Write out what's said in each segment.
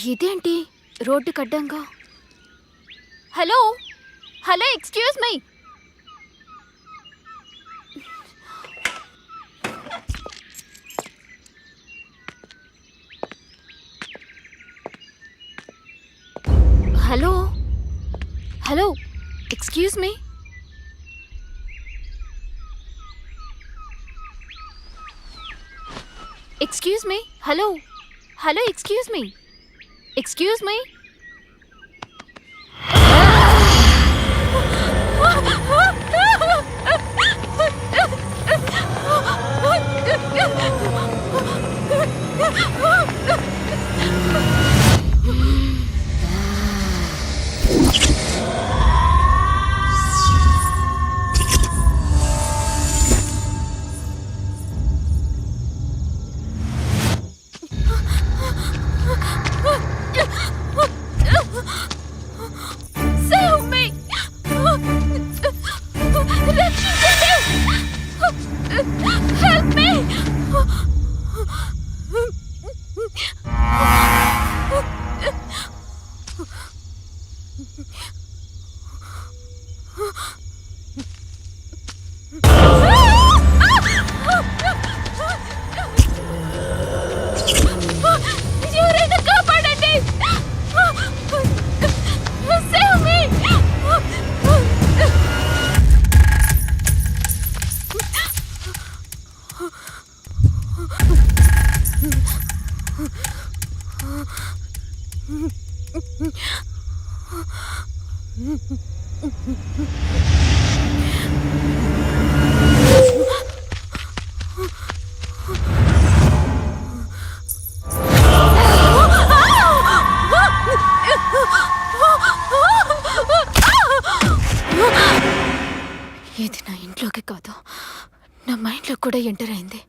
ఇదేంటి రోడ్డుకి అడ్డంగా? Hello hello excuse me. Hello hello excuse me. Excuse me. Hello hello excuse me. Excuse me. Save me! Help me! ఎవరైనా కాపాడండి! Save me! ఇది నా ఇంట్లోకి కాదు, నా మైండ్లో కూడా ఎంటర్ అయింది.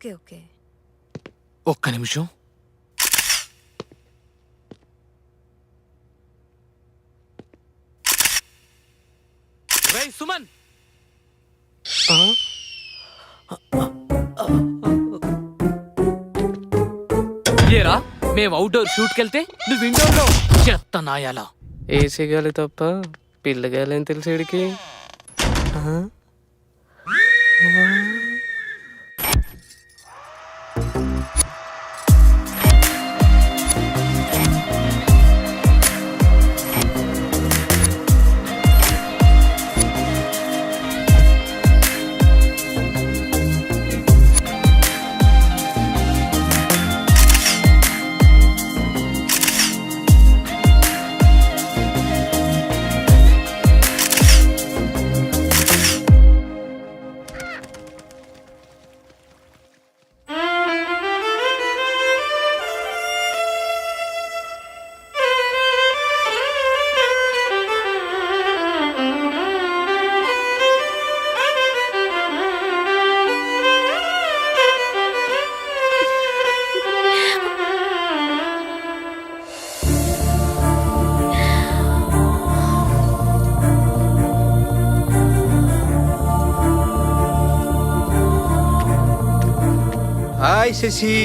Okay okay. ఒక్క నిమిషం. రేయ్ సుమన్, ఏరా మేము అవుట్డోర్ షూట్కి వెళ్తే నువ్వు ఇండోర్లో చెత్త నాయాలా. ఏసీ గాలి తప్ప పిల్లగాలి ఏం తెలిసేడికి. హాయ్ శశి,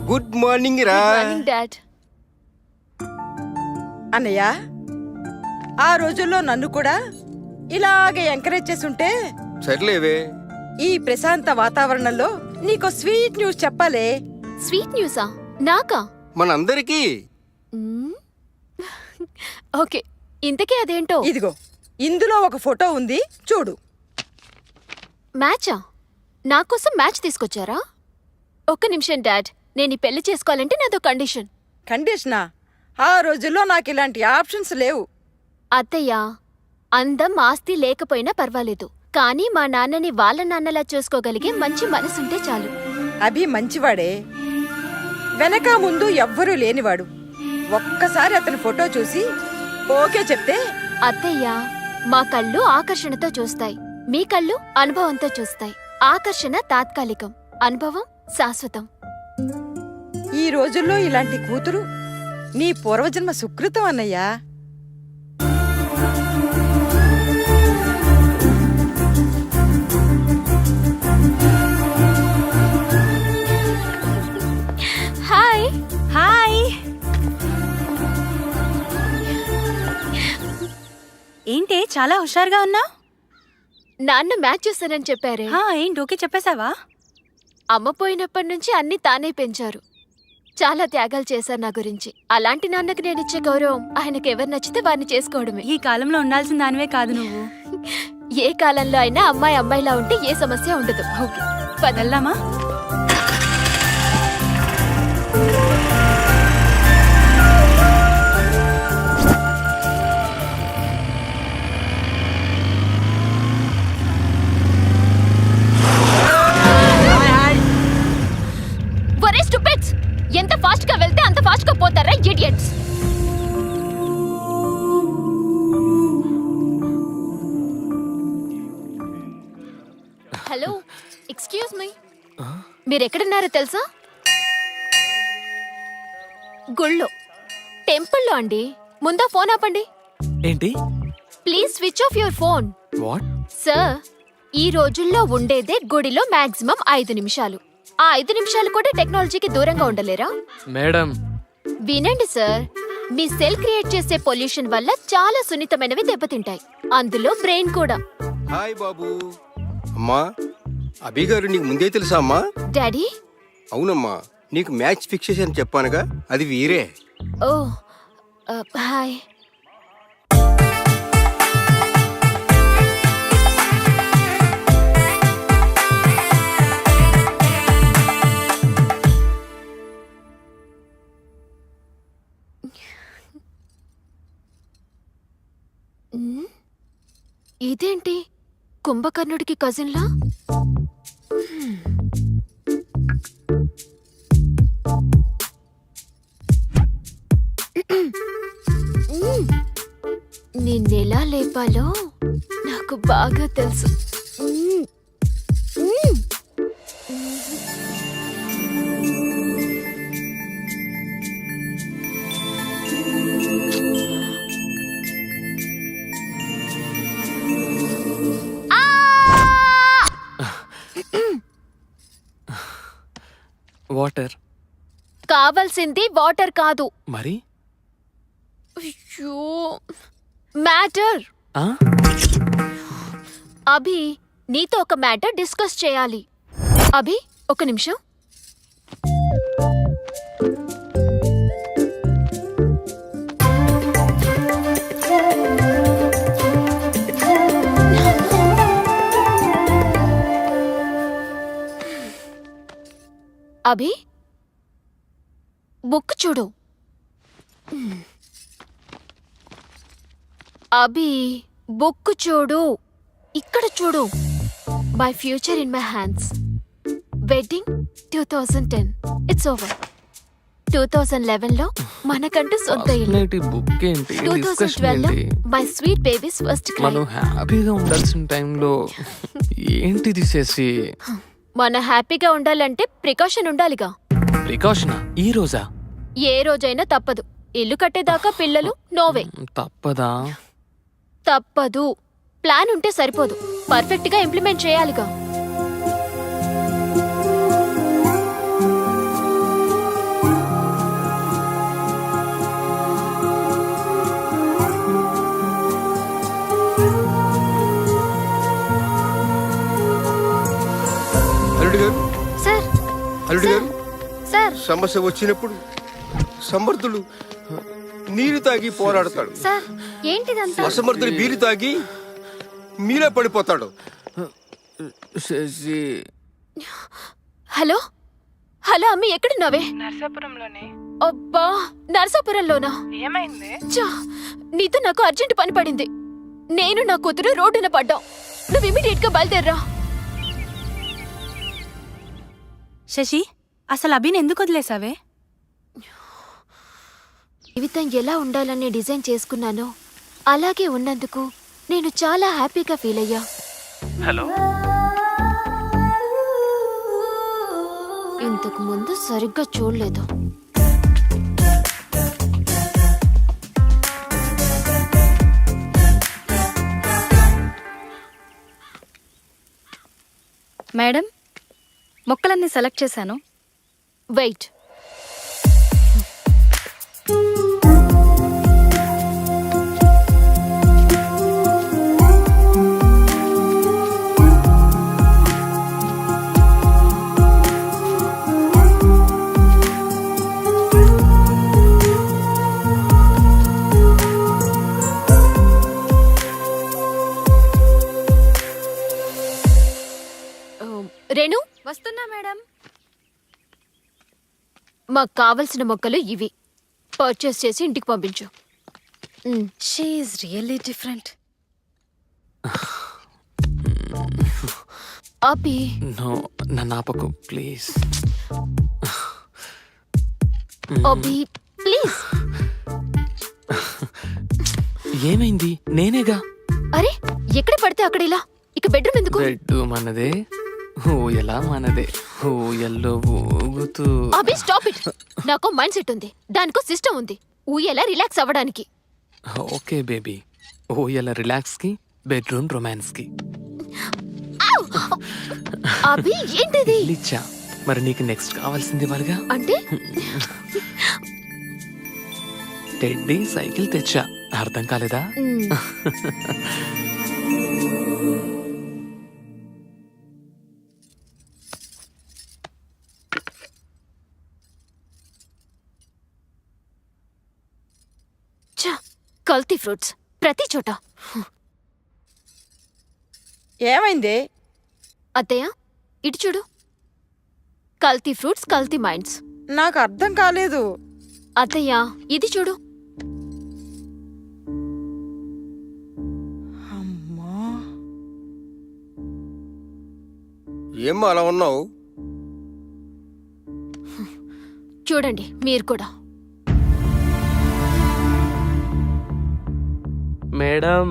గుడ్ మార్నింగ్ రా. Morning dad. అన్నయ్య, ఆ రోజుల్లో నన్ను కూడా ఇలాగే ఎంకరేజ్ చేసుంటే సర్లేవే. ఈ ప్రశాంత వాతావరణంలో నీకో స్వీట్ న్యూస్ చెప్పాలే. స్వీట్ న్యూసా? నాకా? మనందరికీ. మ్మ్. ఓకే, ఇంతకీ అదేంటో. ఇదిగో, ఇందులో ఒక ఫోటో ఉంది, చూడు. మ్యాచా? నా కోసం మ్యాచ్ తీసుకొచ్చారా? ఒక్క నిమిషం డాడ్, నేను ఈ పెళ్లి చేసుకోవాలంటే నాదో కండిషన్. కండిషనా? ఆ రోజుల్లో నాకు ఇలాంటి ఆప్షన్స్ లేవు. అత్తయ్య, అందం ఆస్తి లేకపోయినా పర్వాలేదు, కానీ మా నాన్నని వాళ్ళ నాన్నలా చూసుకోగలిగే మంచి మనసుంటే చాలు. అభి మంచివాడే, వెనక ముందు ఎవ్వరూ లేనివాడు. ఒక్కసారి అతని ఫోటో చూసి ఓకే చెప్తే. అత్తయ్య, మా కళ్ళు ఆకర్షణతో చూస్తాయి, మీ కళ్ళు అనుభవంతో చూస్తాయి. ఆకర్షణ తాత్కాలికం, అనుభవం శాశ్వతం. ఈ రోజుల్లో ఇలాంటి కూతురు నీ పూర్వజన్మ సుకృతం అన్నయ్యా. హాయ్. హాయ్. ఏంటి చాలా హుషారుగా ఉన్నా? నాన్న మ్యాచ్ చూస్తానని చెప్పారే. ఏంటి ఓకే చెప్పేశావా? అమ్మ పోయినప్పటి నుంచి అన్ని తానే పెంచారు. చాలా త్యాగాలు చేశారు నా గురించి. అలాంటి నాన్నకి నేనిచ్చే గౌరవం ఆయనకి ఎవరు నచ్చితే వారిని చేసుకోవడమే. ఈ కాలంలో ఉండాల్సిన దానివే కాదు నువ్వు. ఏ కాలంలో అయినా అమ్మాయి అమ్మాయిలా ఉంటే ఏ సమస్య ఉండదు. ఓకే, పదల్లామా? ఒరే స్టూపిడ్స్, ఎంత ఫాస్ట్ గా వెళ్తే అంత ఫాస్ట్ గా పోతారా ఇడియట్స్. హలో, ఎక్స్క్యూజ్ మీ, మీరెక్కడున్నారో తెలుసా? గుళ్ళో, టెంపుల్లో అండి. ముందా ఫోన్ ఆపండి. ఏంటి? Please switch off your phone. What? Sir, ఈ రోజుల్లో ఉండేదే గుడిలో మాక్సిమం 5 నిమిషాలు. ఆ 5 నిమిషాలు కూడా టెక్నాలజీకి దూరంగా ఉండలేరా? మేడం, వినండి సార్, మీ సెల్ క్రియేట్ చేసే పొల్యూషన్ వల్ల చాలా సున్నితమైనవి దెబ్బతింటాయి, అందులో బ్రెయిన్ కూడా. హాయ్ బాబు. అమ్మా, అభి గారు నీకు ముందే తెలుసా అమ్మా? డాడీ? అవునమ్మా, నీకు మ్యాచ్ ఫిక్స్ చేశాను చెప్పానుగా, అది వీరే. ఓ, హాయ్. ఇదేంటి, కుంభకర్ణుడికి కజిన్లా? నిన్నెలా లేపాలో నాకు బాగా తెలుసు. వాటర్. కావాల్సింది వాటర్ కాదు. మరి అయ్యో మ్యాటర్. ఆ? అభి నీతో ఒక మ్యాటర్ డిస్కస్ చేయాలి. అభి ఒక నిమిషం. అభి బుక్ చూడు. అభి బుక్ చూడు. ఇక్కడ చూడు. My future in my hands. Wedding 2010 it's over. 2011లో మనకంటూ సొంత ఇల్లు. అసలేంటి బుక్ ఏంటి, డిస్కషన్ 2012లో ఏంటి? My sweet babies first cry. మనం హ్యాపీగా ఉండాల్సిన టైంలో ఏంటిది చేసి? మన హ్యాపీగా ఉండాలంటే ప్రికాషన్ ఉండాలిగా. ప్రికాషనా? ఈ రోజా? ఏ రోజైనా తప్పదు. ఇల్లు కట్టేదాకా పిల్లలు నోవే. తప్పదా? తప్పదు. ప్లాన్ ఉంటే సరిపోదు, పర్ఫెక్ట్ గా ఇంప్లిమెంట్ చేయాలిగా. అల్లుడు గారు, సార్ అల్లుడు గారు, సార్ సమస్య వచ్చినప్పుడు సమర్థులు నీరు తాగి పోరాడతాడు. సార్ ఏంటిదంతా? అసమర్థులు బీరు తాగి మీరే పడిపోతాడు. శశి, హలో హలో అమ్మి ఎక్కడున్నావే? నర్సాపురంలోనే. అబ్బా నర్సాపురంలోనా? ఏమైంది? ఛా, నీతో నాకు అర్జెంట్ పని పడింది. నేను నా కూతురు రోడ్డున పడ్డాం. నువ్వు ఇమీడియట్ గా బయలుదేర్రా. శశి, అసలు అభిని ఎందుకు వదిలేసావే? జీవితం ఎలా ఉండాలని డిజైన్ చేసుకున్నానో అలాగే ఉన్నందుకు నేను చాలా హ్యాపీగా ఫీల్ అయ్యా. హలో. ఇంతకు ముందు సరిగ్గా చూడలేదు. మేడం, మొక్కలన్నీ సెలెక్ట్ చేశాను. వెయిట్. రేణు, వస్తున్నా మేడం. మాకు కావలసిన మొక్కలు ఇవి. పర్చేస్ చేసి ఇంటికి పంపించు. She is really different. Abhi no, నన్ను ఆపకు ప్లీజ్. Abhi please. ఏమైంది? నేనేగా. అరే ఎక్కడ పడితే అక్కడ ఇలా. ఇక బెడ్రూమ్ ఎందుకు? బెడ్ మనదే, ఊయలా మనదే. ఊయల్లో ఊగుతూ. అభి స్టాప్ ఇట్. నాకు మైండ్ సెట్ ఉంది, దానికో సిస్టమ్ ఉంది. ఊయలా రిలాక్స్ అవ్వడానికి. ఓకే బేబీ, ఊయల రిలాక్స్ కి, బెడ్రూమ్ రొమాన్స్ కి. అభి ఏంటిది? ఇచ్చా. మరి నీకు నెక్స్ట్ కావాల్సింది వాళ్ళగా అంటే టెడ్డీ సైకిల్ తెచ్చా. అర్థం కాలేదా? కల్తీ ఫ్రూట్స్ ప్రతి చోట. ఏమైంది? అత్తయ్య ఇటు చూడు. కల్తీ ఫ్రూట్స్, కల్తీ మైండ్స్. నాకు అర్థం కాలేదు. అత్తయ్య ఇది చూడు. అమ్మా, ఏమ్మా అలా ఉన్నావు? చూడండి మీరు కూడా. మేడం,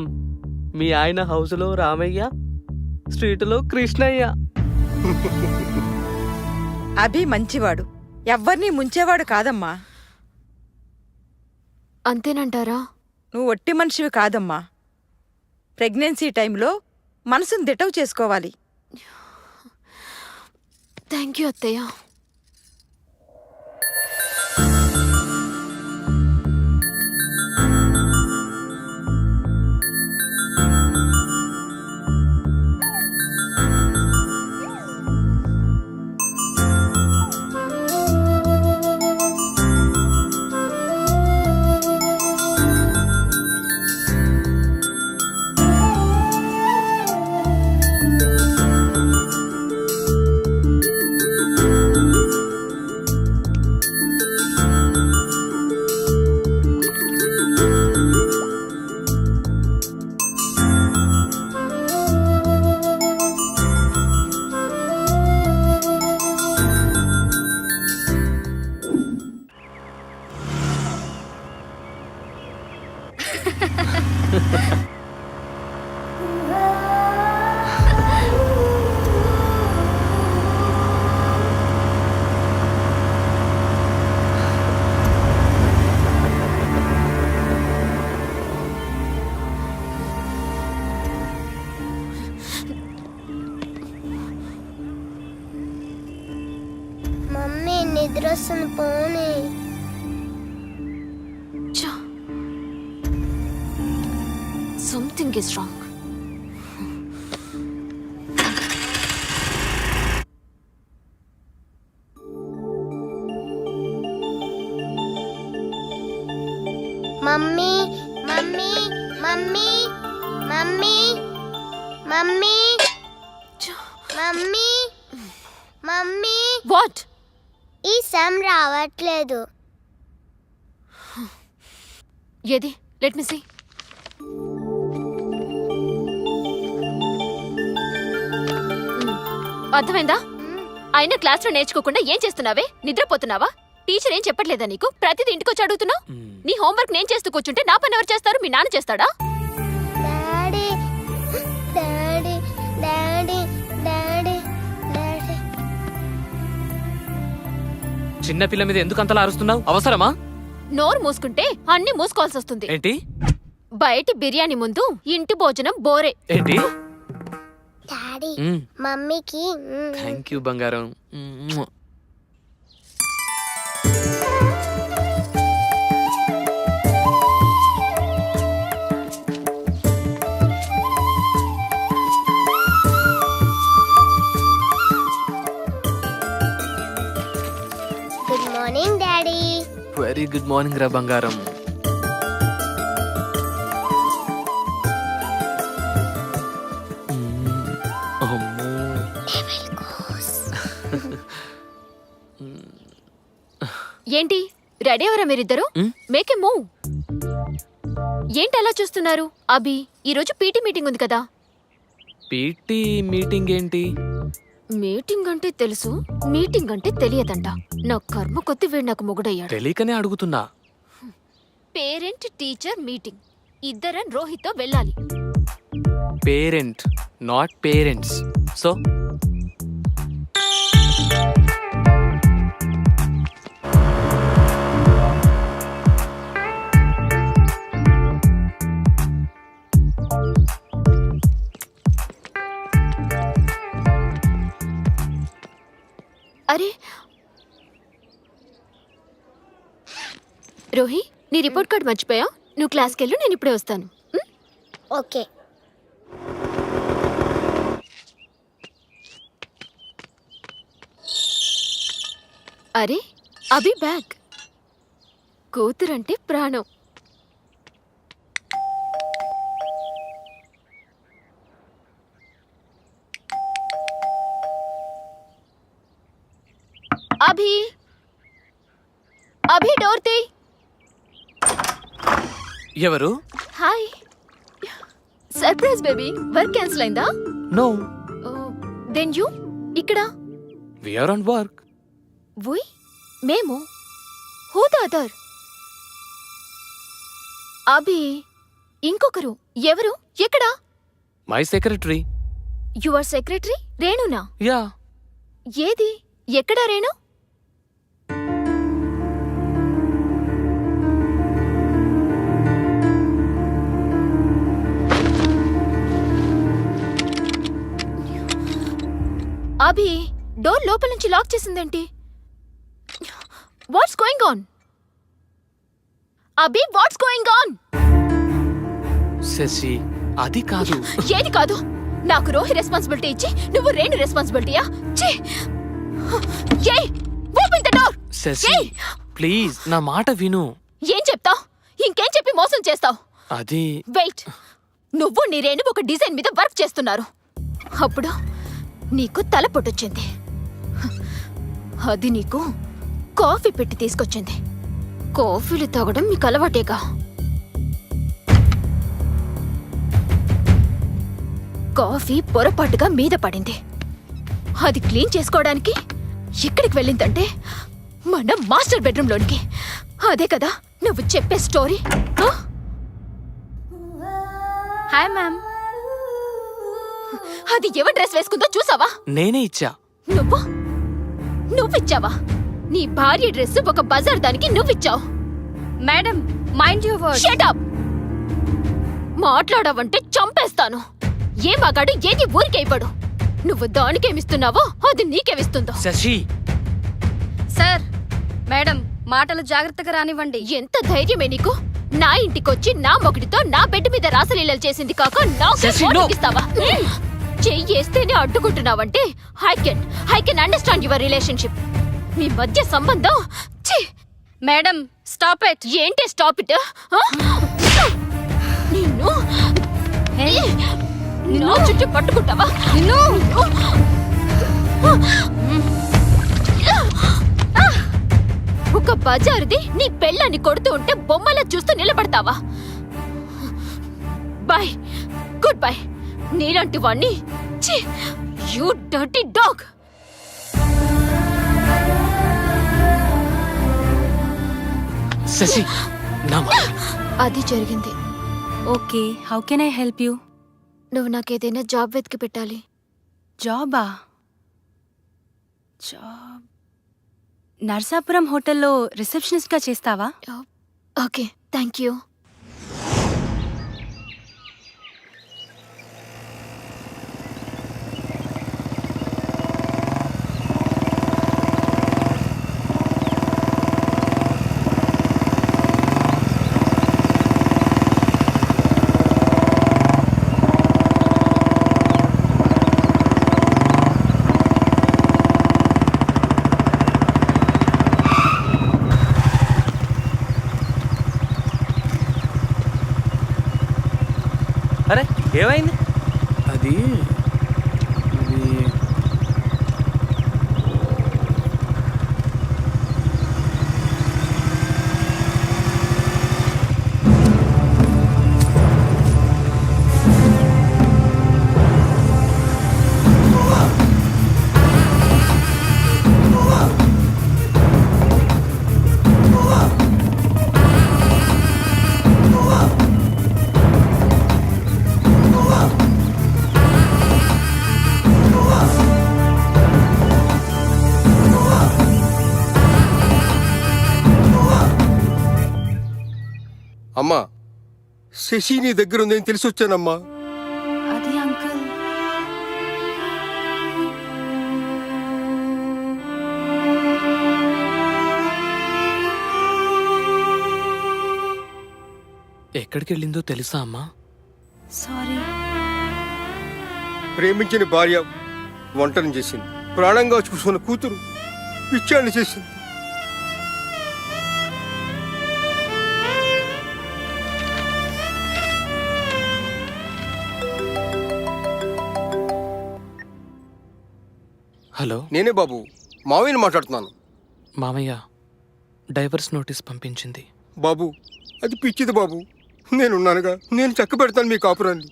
మీ ఆయన హౌస్లో రామయ్య, స్ట్రీట్లో కృష్ణయ్య. అభి మంచివాడు, ఎవ్వరినీ ముంచేవాడు కాదమ్మా. అంతేనంటారా? నువ్వు ఒట్టి మనిషివి కాదమ్మా. ప్రెగ్నెన్సీ టైంలో మనసును దిటవు చేసుకోవాలి. థ్యాంక్ యూ అత్తయ్య. మమ్మీ నిద్ర వస్తుంది పోనీ. Something is wrong. Mummy mummy mummy mummy mummy mummy mummy what? ఈ సమ్ రావట్లేదు. ఏది? Let me see. అర్థమైందా? అయినా క్లాస్ లో నేర్చుకోకుండా ఏం చేస్తున్నావే? నిద్రపోతున్నావా? టీచర్ ఏం చెప్పట్లేదా నీకు? ప్రతిదీ ఇంటికొచ్చి అడుగుతున్నావు. నీ హోంవర్క్ నేను చేస్తూ కూర్చుంటే నా పని ఎవరు చేస్తారు? మీ నాన్న చేస్తాడా? Daddy daddy daddy daddy daddy. చిన్న పిల్ల మీద ఎందుకు అంతలా అరుస్తున్నావు? అవసరమా? నోరు మూసుకుంటే అన్ని మూసుకోవాల్సి వస్తుంది. ఏంటి బయటి బిర్యానీ ముందు ఇంటి భోజనం బోరే. ఏంటి? డాడీ మమ్మీకి థ్యాంక్ యూ బంగారం. Good morning daddy. Very good morning రా బంగారం. అమ్మో. ఏంటి రెడీ అవరా మీరిద్దరు? Make a move. ఏంటి అలా చూస్తున్నారు? అభి, ఈరోజు పీటీ మీటింగ్ ఉంది కదా. పీటీ మీటింగ్ ఏంటి? మీటింగ్ అంటే తెలుసు, మీటింగ్ అంటే తెలియదంట. నా కర్మ కొద్ది వీడు నాకు మొగుడయ్యాడు. తెలియకనే అడుగుతున్నా. Parent teacher meeting. ఇద్దరం రోహిత్తో వెళ్ళాలి. Parent not parents. సో అరే రోహి, నీ రిపోర్ట్ కార్డ్ మర్చిపోయా? నువ్వు క్లాస్కి వెళ్ళు, నేను ఇప్పుడే వస్తాను. ఓకే. అరే అభి బ్యాగ్. కూతురంటే ప్రాణం. అభి, అభి డోర్ తీ. ఎవరు? Hi. Surprise baby. Work cancel అయిందా? నో. దెన్ యూ ఇక్కడ? We are on work. We? మేము? Who the other? అభి, ఇంకొకరు. ఎవరు? ఎక్కడ? My secretary. యువర్ సెక్రటరీ రేణునా? యా. ఏది? ఎక్కడా రేణు? అభి, డోర్ లోపల నుంచి లాక్ చేసిందేంటి? What's going on? Abhi, what's going on? Shashi, అది కాదు. ఏది కాదు? నాకు రోహి రెస్పాన్సిబిలిటీ ఇచ్చి నువ్వు రేణు రెస్పాన్సిబిలిటీయా? Open the door. Shashi please నా మాట విను. ఏం చెప్తావ్? ఇంకేం చెప్పి మోసం చేస్తావ్? అది వెయిట్. నువ్వు నీ రేణు ఒక డిజైన్ మీద వర్క్ చేస్తున్నారు. అప్పుడు నీకు తల పొట్టొచ్చింది. అది నీకు కాఫీ పెట్టి తీసుకొచ్చింది. కాఫీలు తాగడం మీకు అలవాటేగా. కాఫీ పొరపాటుగా మీద పడింది. అది క్లీన్ చేసుకోవడానికి ఎక్కడికి వెళ్ళిందంటే మన మాస్టర్ బెడ్రూమ్లోనికి. అదే కదా నువ్వు చెప్పే స్టోరీ. Hi ma'am. అది ఎవరి డ్రెస్ వేసుకుందో చూసావా? నేనే ఇచ్చా. నువ్విచ్చావా? నీ భార్య డ్రెస్ ఒక బజార్ దానికి నువ్విచ్చావు. Madam mind your words. Shut up. మాట్లాడావంటే చంపేస్తాను. ఏ మగాడు ఏది ఊరికే ఇవ్వడు. నువ్వు దానికేమిస్తున్నావో అది నీకేమిస్తుందో. శశి, సార్ మేడం మాటలు జాగ్రత్తగా రానివ్వండి. ఎంత ధైర్యమే నీకు? నా ఇంటికొచ్చి నా మొగుడితో నా బెడ్ మీద రాసలీలలు చేసింది కాక శశి, no. నాకిస్తావా? చెయ్యేస్తేనే అడ్డుకుంటున్నావంటే I can understand your relationship. మీ మధ్య సంబంధం ఛీ! Madam stop it. ఏంటి స్టాప్ ఇట్? నిన్ను నిన్ను చుట్టూ పట్టుకుంటావా? నిన్ను ఒక బజారుది నీ పెళ్ళాన్ని కొడుతూ ఉంటే బొమ్మలా చూస్తూ నిలబడతావా? Bye, good bye. నీలాంటి వాణ్ణి యూ డర్టీ డాగ్. శశి, నా మాట. అది జరిగింది. Okay, how can I help you? నువ్వు నాకేదైనా జాబ్ వెతికి పెట్టాలి. జాబా? జాబ్ నర్సాపురం హోటల్లో రిసెప్షనిస్ట్గా చేస్తావా? Okay, thank you. అరే ఏమైంది? అది అమ్మా, శశి నీ దగ్గర ఉందని తెలిసి వచ్చానమ్మా. అది అంకుల్. ఎక్కడికి వెళ్ళిందో తెలుసా అమ్మా? సారీ. ప్రేమించిన భార్య వంటను చేసింది, ప్రాణంగా చూసుకున్న కూతురు పిచ్చాన్ని చేసింది. హలో, నేనే బాబు, మావయ్యని మాట్లాడుతున్నాను. మామయ్య డైవర్స్ నోటీస్ పంపించింది. బాబు, అది పిచ్చిది బాబు. నేనున్నానుగా, నేను చక్క పెడతాను మీ కాపురాన్ని.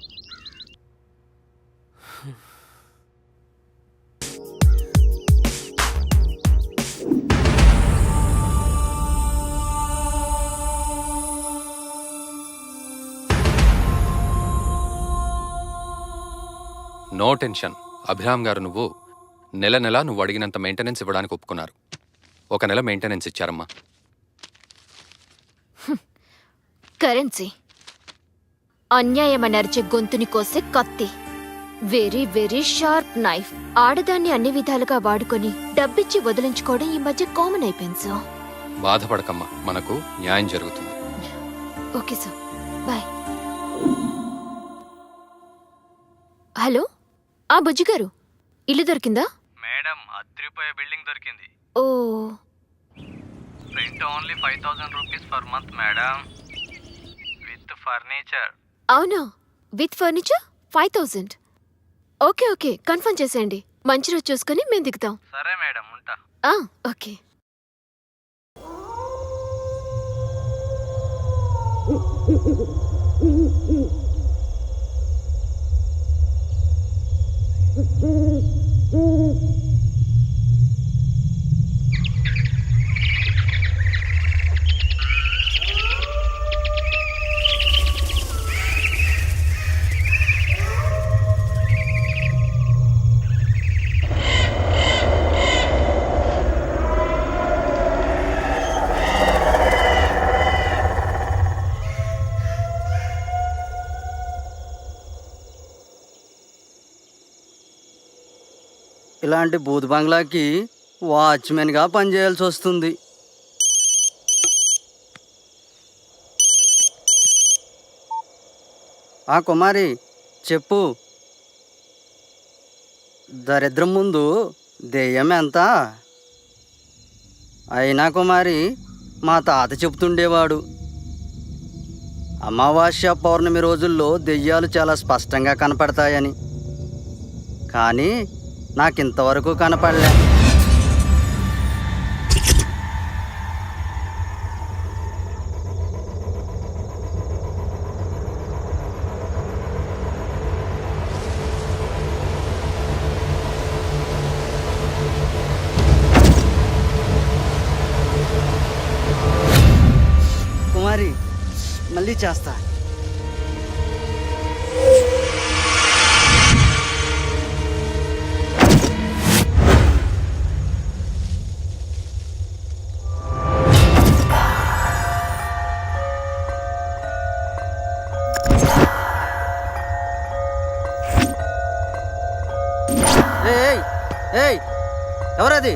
No tension. అభిరామ్ గారు నువ్వు నెల నువ్వు అడిగినంత మెయింటెనెన్స్ ఇవ్వడానికి ఒప్పుకున్నారు. 1 నెల మెయింటెనెన్స్ ఇచ్చారమ్మా. కరెన్సీ అన్యాయమని అరిచే గొంతుని కోసే కత్తి. Very very sharp knife. ఆడదాన్ని అన్ని విధాలుగా వాడుకొని డబ్బిచ్చి వదిలించుకోవడం ఈ మధ్య కామన్ అయిపోయింది సార్. బాధపడకమ్మా, మనకు న్యాయం జరుగుతుంది. Okay sir, bye. Hello, Bujji గారు, ఇల్లు దొరికిందా? మేడం, అద్రిపోయే బిల్డింగ్ దొరికింది. ఓ, rent only 5000 rupees per month madam, with furniture. అవునా? With furniture 5000. Okay okay, confirm చేసేయండి. మంచి రోజు చూసుకుని మేము దిగుతాం. సరే మేడం, ఉంటా. ఓకే. ఇలాంటి బూత్ బంగ్లాకి వాచ్మెన్గా పనిచేయాల్సి వస్తుంది. ఆ కుమారి చెప్పు, దరిద్రం ముందు దెయ్యం ఎంత? అయినా కుమారి, మా తాత చెప్తుండేవాడు, అమావాస్య పౌర్ణమి రోజుల్లో దెయ్యాలు చాలా స్పష్టంగా కనపడతాయని. కానీ నాకింతవరకు కనపడలే. కుమారి, మళ్ళీ చేస్తా. ఏయ్ ఏయ్, ఎవరది?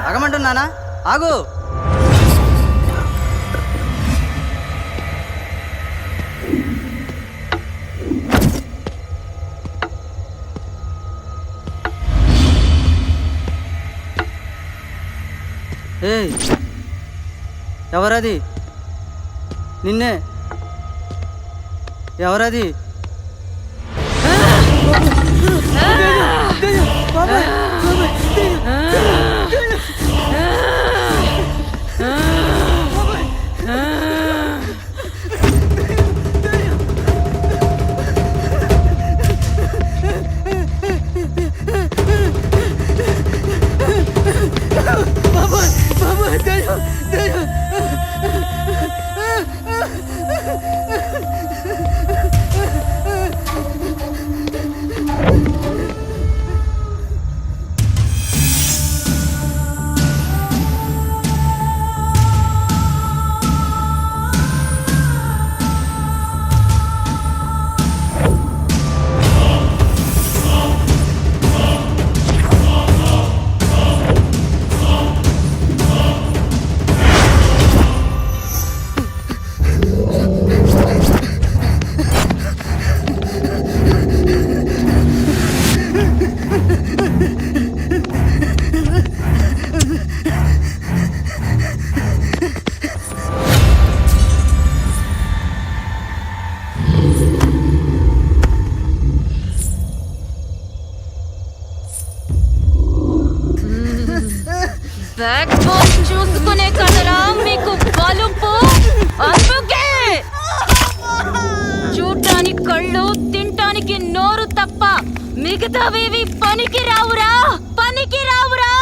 ఆగమంటున్నానా? ఆగు. ఏయ్, ఎవరది? నిన్నే. ఎవరది? బ్యాక్ బోన్ చూసుకునే కదరా మీకు బలుపు. అందుకే చూడ్డానికి కళ్ళు, తింటానికి నోరు తప్ప మిగతావేవి పనికి రావురా, పనికి రావురా.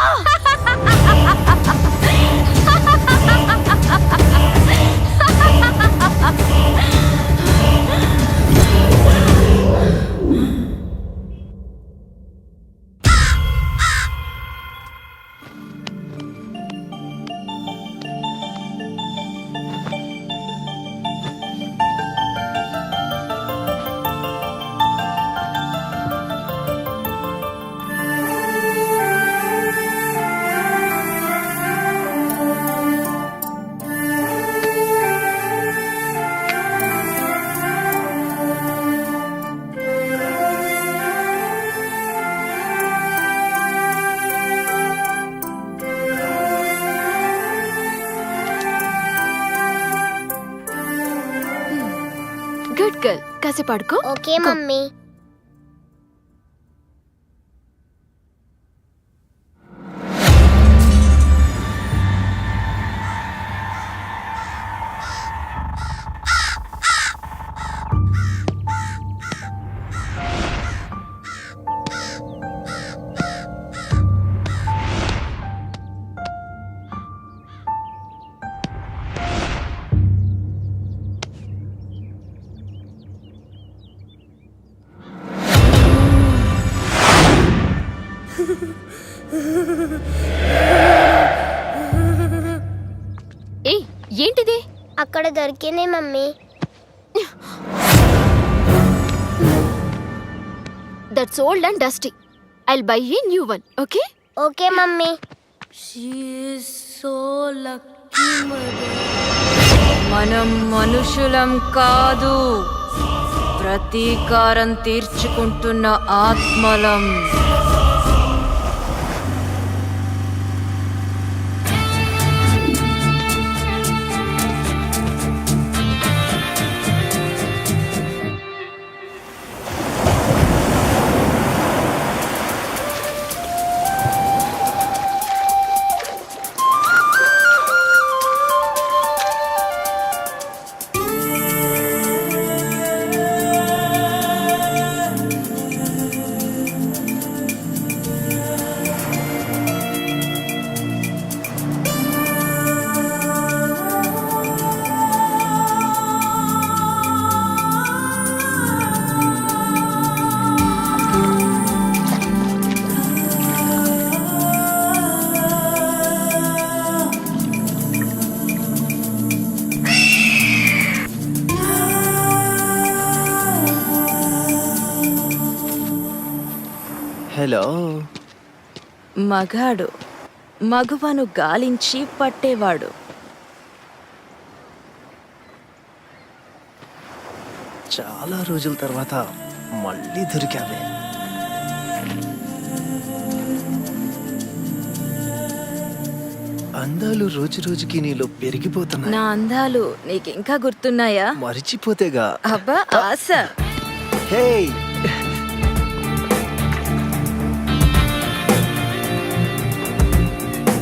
గుడ్ గర్ల్, కాసేపు పడుకో. Okay mummy. ఏయ్, ఏంటిది? అక్కడ దొరికింది mummy. That's old and dusty. I'll by a new one. Okay? Okay mummy. మనం మనుషులం కాదు, ప్రతీకారం తీర్చుకుంటున్న ఆత్మలం. హలో. మగాడు మగువను గాలించి పట్టేవాడు. చాలా రోజుల తర్వాత మళ్ళీ దొరికావే. అందాలు రోజు రోజుకి నీలో పెరిగిపోతున్నా. నా అందాలు నీకింకా గుర్తున్నాయా? మరిచిపోతేగా. అబ్బా ఆశ. హే,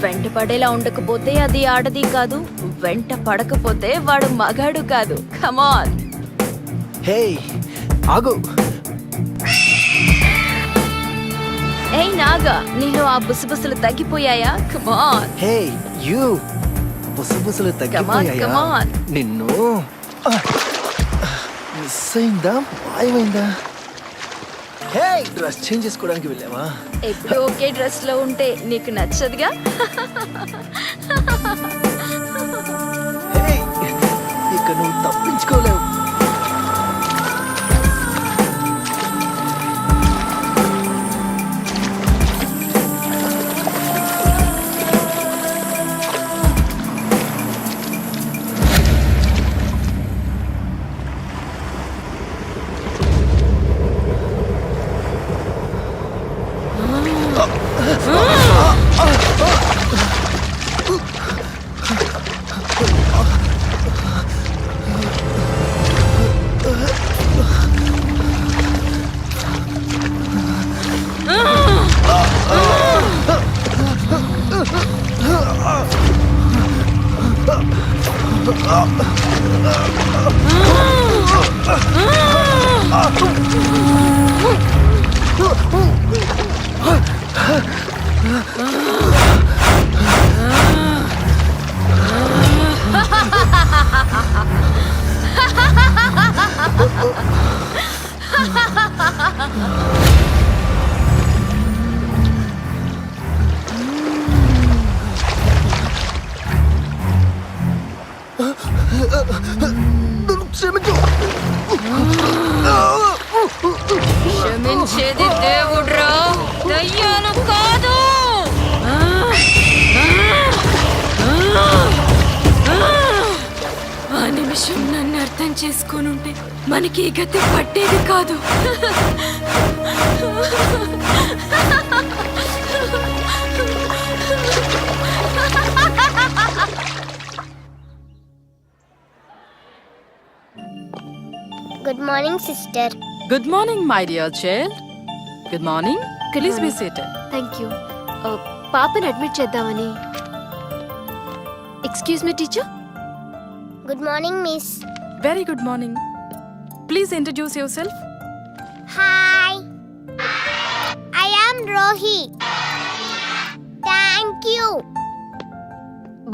వెంట పడేలా ఉండకపోతే అది ఆడది కాదు, వెంట పడకపోతే వాడు మగాడు కాదు. కమాన్. హే ఆగు. ఏయ్ నాగా, నీలో ఆ బుసబుసలు తగ్గిపోయాయా? కమాన్. Hey you. బుసబుసలు తగ్గిపోయాయా? కమాన్. నిన్ను మిస్ అయిందా, మాయమైందా? హే, డ్రెస్ చేంజ్ చేసుకోవడానికి వెళ్ళావా? ఎప్పుడు ఒకే డ్రెస్ లో ఉంటే నీకు నచ్చదుగా. హే, ఇక నువ్వు తప్పించుకోలేవు. క్షమించేది దేవుడ్రా, దయ్యాలు కాదు. ఆ నిమిషం నన్ను అర్థం చేసుకోనుంటే మనకి ఈ గతి పట్టేది కాదు. Good morning sister. Good morning my dear child. Good morning. Please be seated. Thank you. పాపని అడ్మిట్ చేద్దామని. Excuse me teacher. Good morning miss. Very good morning. Please introduce yourself. Hi, I am Rohi. Thank you.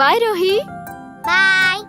Bye Rohi. Bye.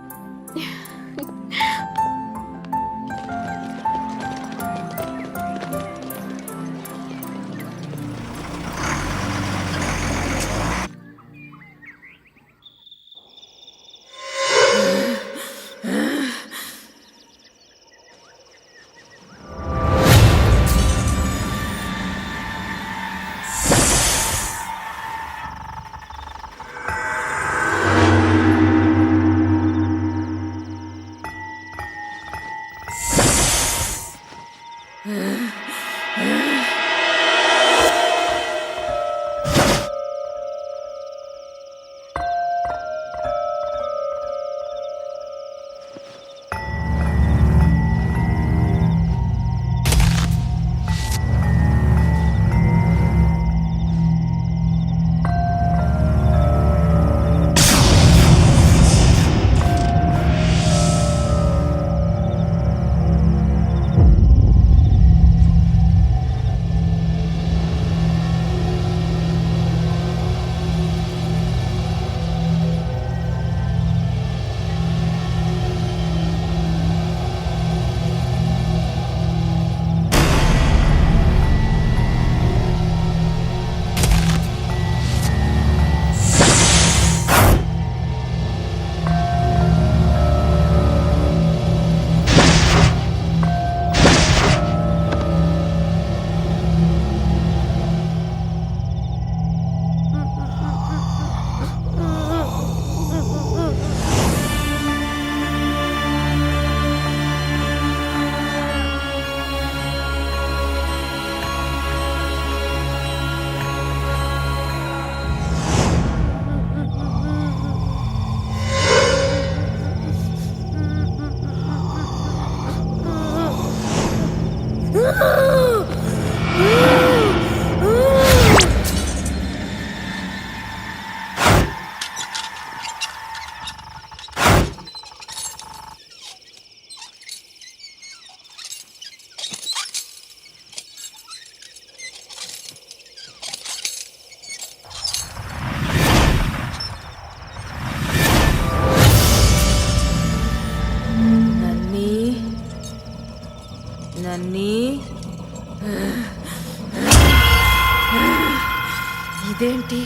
ఇదేంటి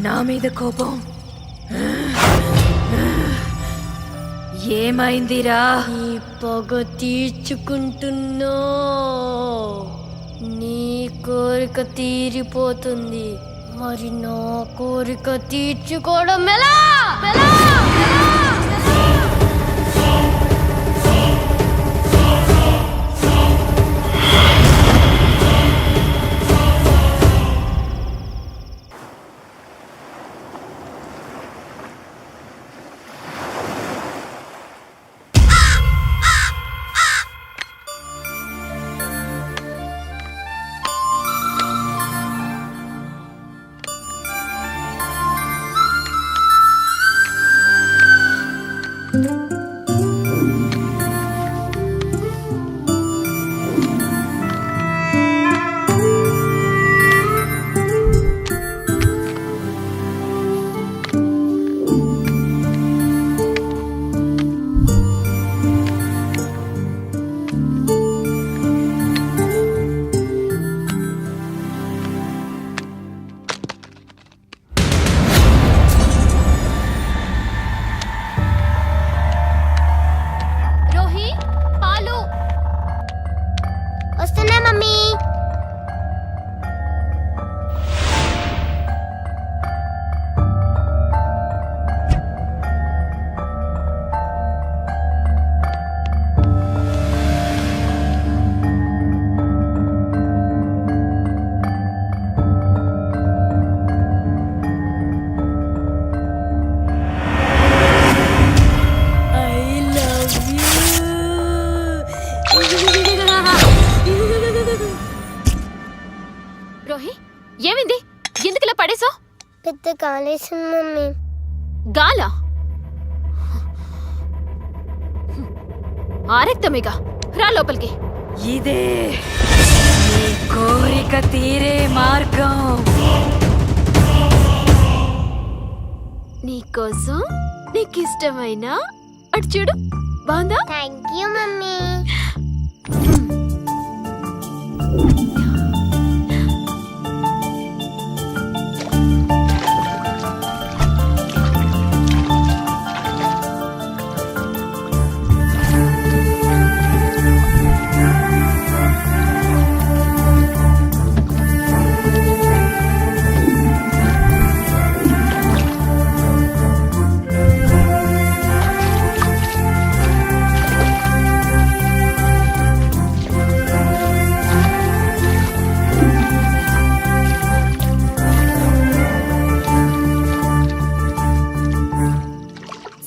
నా మీద కోపం? ఏమైందిరా? నీ పొగ తీర్చుకుంటున్నా, నీ కోరిక తీరిపోతుంది, మరి నా కోరిక తీర్చుకోవడం ఎలా? రోహి, పాలు. వస్తున్నా మమ్మీ. రోహి, ఏమైంది? ఎందుకు ఇలా పడేసావు? పెద్ద కాలేసింది మమ్మీ. గాలా? ఆరెక్తమేగా, రా లోపలికి. ఇదే నీ కోరిక తీరే మార్గం. నీకోసం నీకిష్టమైన అటు చూడు, బాగుందా? Thank you mummy.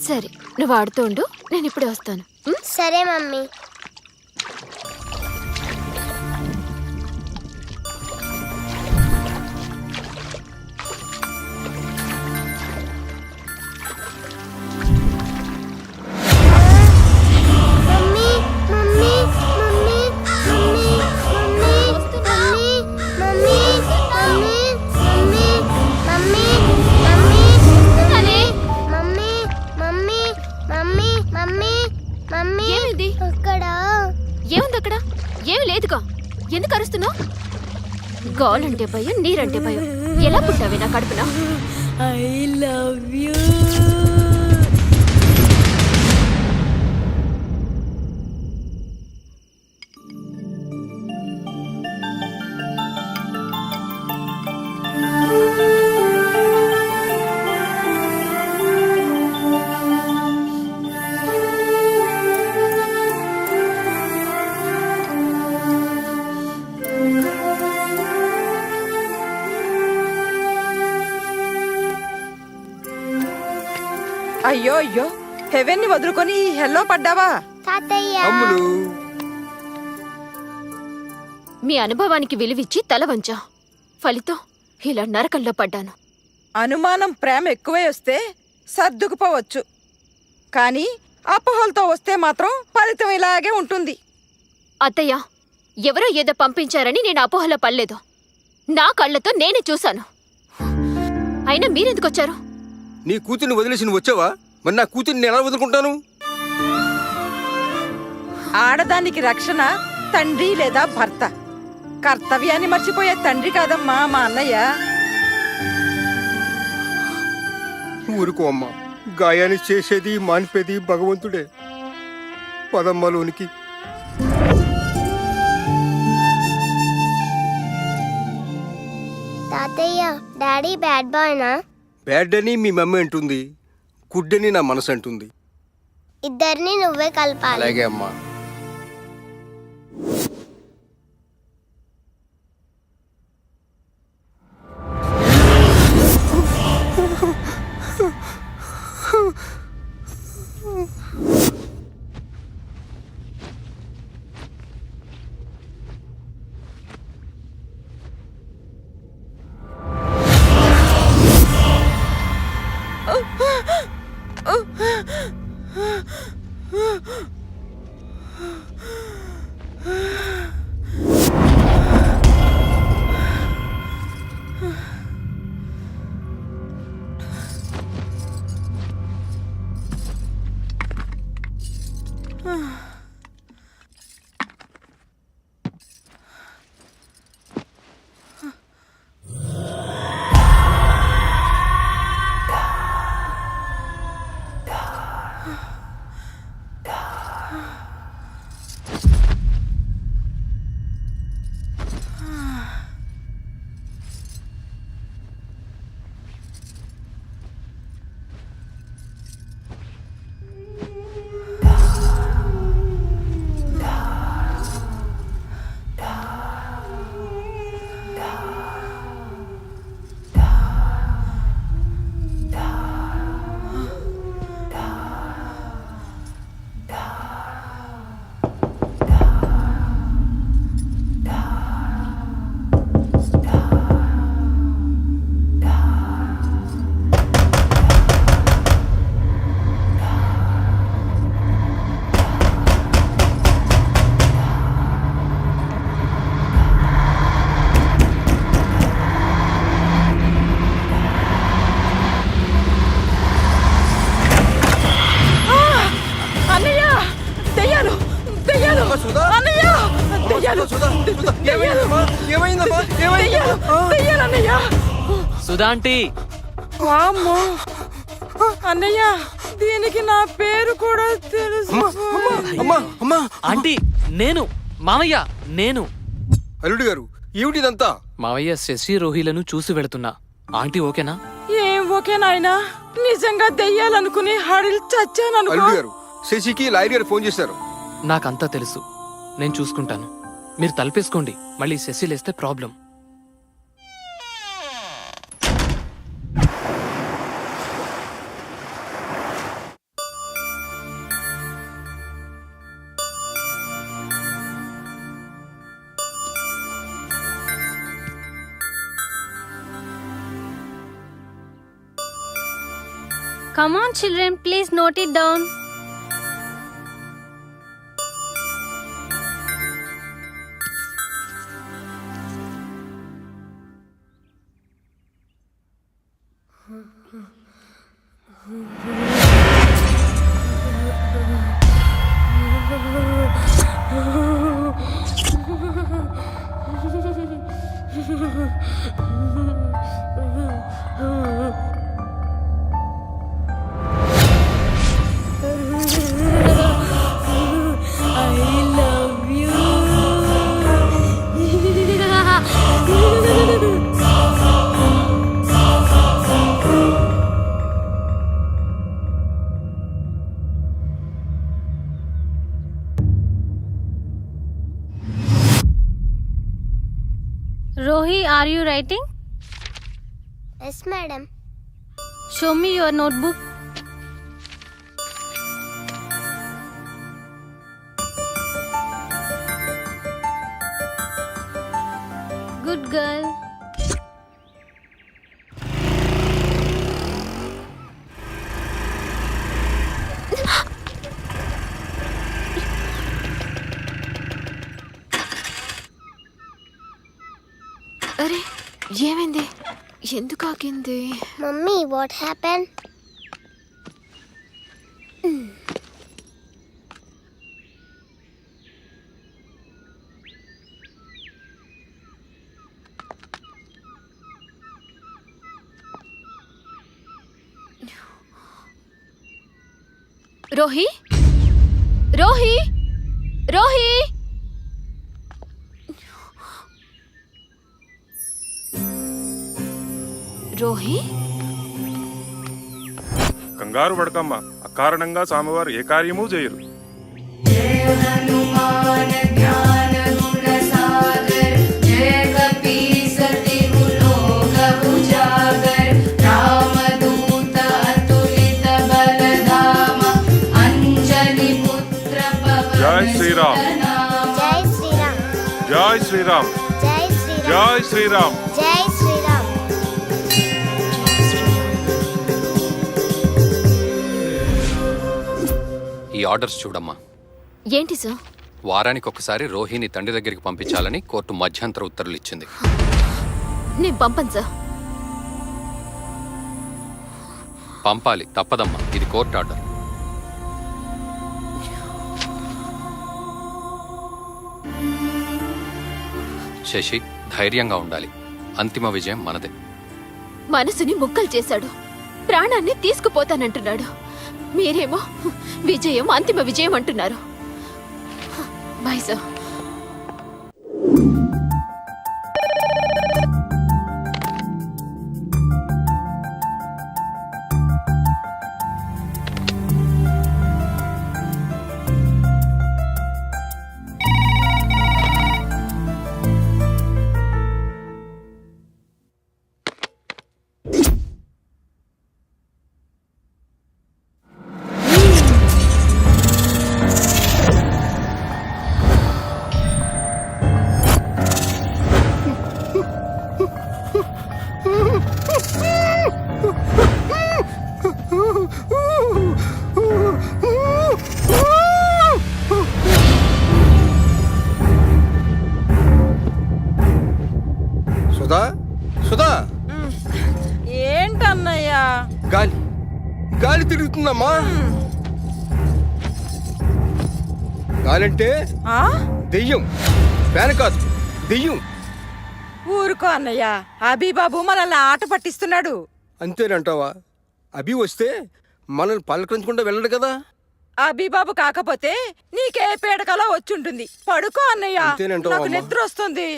సరే, నువ్వు ఆడుతూ ఉండు, నేను ఇప్పుడే వస్తాను. సరే mummy. Mummy mummy mummy mummy mummy mummy mummy mummy mummy mummy mummy mummy mummy mummy mummy mummy ఏమిది? అక్కడ ఏముంది అక్కడ? ఏమి లేదుగా, ఎందుకు అరుస్తున్నావు? గాలంటే భయం, నీరంటే భయం. ఎలా పుట్టావే నా కడుపున? I love you. అయ్యో అయ్యో, హెవెన్ ని వదులుకొని ఈ హెల్లో పడ్డావా? తాతయ్య. అమ్ములు, మీ అనుభవానికి విలువిచ్చి తల వంచా, ఫలితం ఇలా నరకంలో పడ్డాను. అనుమానం ప్రేమ ఎక్కువై వస్తే సర్దుకుపోవచ్చు, కానీ అపోహలతో వస్తే మాత్రం ఫలితం ఇలాగే ఉంటుంది. అత్తయ్య, ఎవరో ఏదో పంపించారని నేను అపోహలో పడలేదు. నా కళ్ళతో నేనే చూశాను. అయినా మీరెందుకొచ్చారు? నీ కూతుర్ని వదిలేసి నువ్వు వచ్చావా? మరి నా కూతుర్ని నేను ఎలా వదులుకుంటాను? ఆడదానికి రక్షణ తండ్రి లేదా భర్త. కర్తవ్యాన్ని మర్చిపోయే తండ్రి కాదమ్మా మా అన్నయ్య. ఊరుకో అమ్మా, గాయాన్ని చేసేది మానిపేది భగవంతుడే. పదమ్మలోనికి. తాతయ్య డాడీ బ్యాడ్ బాయ్నా? బ్యాడ్ అని మీ మమ్మీ అంటుంది, గుడ్ అని నా మనసు అంటుంది. ఇద్దరిని నువ్వే కలపాలి. అలాగే అమ్మా. సుధాంటి, వామ్మో అన్నయ్య, దీనికి నా పేరు కూడా తెలుసు. ఆంటీ నేను మామయ్య, నేను. అల్లుడు గారు, ఏమిటిదంతా? మావయ్య శశి రోహిలను చూసి వెళుతున్నా. ఆంటీ ఓకేనా? ఏం ఓకే నాయనా, నిజంగా దెయ్యాలనుకుని హడిల్ చచ్చాననుకో. అల్లుడు గారు, శశికి లాయర్ గారు ఫోన్ చేశారు. నాకంతా తెలుసు, నేను చూసుకుంటాను. మీరు తలపేసుకోండి, మళ్ళీ శశి లేస్తే problem. Come on, children, please note it down. Rohi, are you writing? Yes, madam. Show me your notebook. Good girl. అరే ఏమైంది? ఎందుకు ఆగింది? Mummy, what happened? Rohi Rohi Rohi Rohi కంగారు పడకమ్మ, అకారణంగా స్వామివారు ఏ కార్యమూ చేయరు. జై శ్రీరామ్, జై శ్రీరామ్, జై శ్రీరామ్, జై శ్రీరామ్, జై శ్రీరామ్. జై శ్రీరామ్. ఈ ఆర్డర్స్ చూడమ్మా. ఏంటి సార్? వారానికి ఒకసారి రోహిని తండ్రి దగ్గరికి పంపించాలని కోర్టు మధ్యంతర ఉత్తర్వులు ఇచ్చింది. నేను పంపను సార్. పంపాలి, తప్పదమ్మా. ఇది కోర్టు ఆర్డర్. శశి, ధైర్యంగా ఉండాలి. అంతిమ విజయం మనదే. మనసుని ముక్కలు చేశాడు, ప్రాణాన్ని తీసుకుపోతానంటున్నాడు. మీరేమో విజయం, అంతిమ విజయం అంటున్నారు. Bye sir. సుధా, సుధా, ఏంటన్నయ్యా? గాలి గాలి తిరుగుతుందమ్మా. గాలంటే ఆ? దెయ్యం, ఫ్యాన్ కాదు, దెయ్యం. ఊరుకో అన్నయ్య, అబీబాబు మనల్ని ఆట పట్టిస్తున్నాడు. అంతేనంటావా? అభి వస్తే మనల్ని పలకరించకుండా వెళ్ళడు కదా. అబీబాబు కాకపోతే నీకే పేడకలా వచ్చుంటుంది. పడుకో అన్నయ్య, అంతేనంటావా నాకు అమ్మా? నిద్ర వస్తుంది.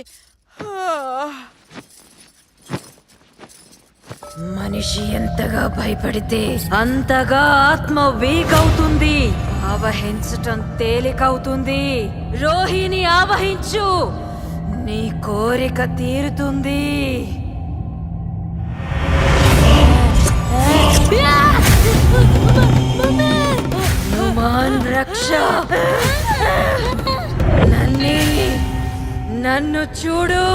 మనిషి ఎంతగా భయపడితే అంతగా ఆత్మ వీక్ అవుతుంది. ఆవహించటం తేలికవుతుంది. రోహిణి ఆవహించు, నీ కోరిక తీరుతుంది. హనుమాన్ రక్ష, నన్ను చూడు.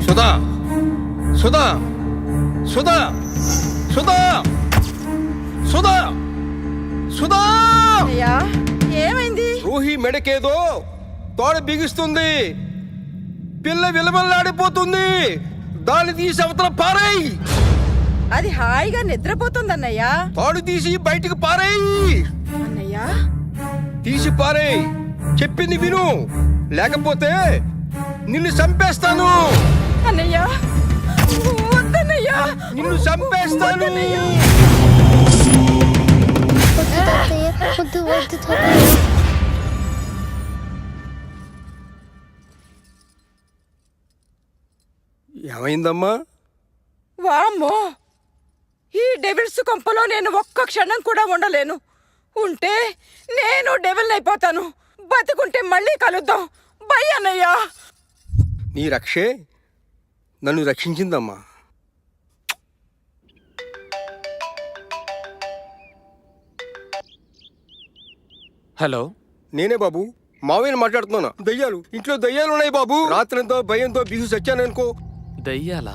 సుధా, సుధా, సుధా, సుధా, సుధా, సుధా. అయ్యా, ఏమైంది? రోహి మెడకేదో తోడ బిగిస్తుంది. పిల్ల విలవల్లాడిపోతుంది. దాన్ని తీసి అవతల పారేయ్. అది హాయిగా నిద్రపోతుందన్నయ్యా. తాడు తీసి బయటికి పారేయ్. అన్నయ్యా, తీసి పారేయ్. చెప్పింది విను, లేకపోతే నిన్ను చంపేస్తాను. అన్నయ్యా, వద్దన్నయ్యా, నిన్ను చంపేస్తాను. వద్దు తాతయ్య, వద్దు వద్దు తాతయ్య. ఏమైందమ్మా? వామ్మో, ఈ డెవిల్స్ కొంపలో నేను ఒక్క క్షణం కూడా ఉండలేను. ఉంటే నేను డెవిల్ అయిపోతాను. బతికుంటే మళ్ళీ కలుద్దాం. బై అన్నయ్యా. నీ రక్షే నన్ను రక్షించిందమ్మా. హలో, నేనే బాబు, మావయ్యని మాట్లాడుతున్నా. దయ్యాలు ఇంట్లో దయ్యాలు ఉన్నాయి బాబు. రాత్రంతో భయంతో బిగు సచ్చాననుకో. దయ్యాలా?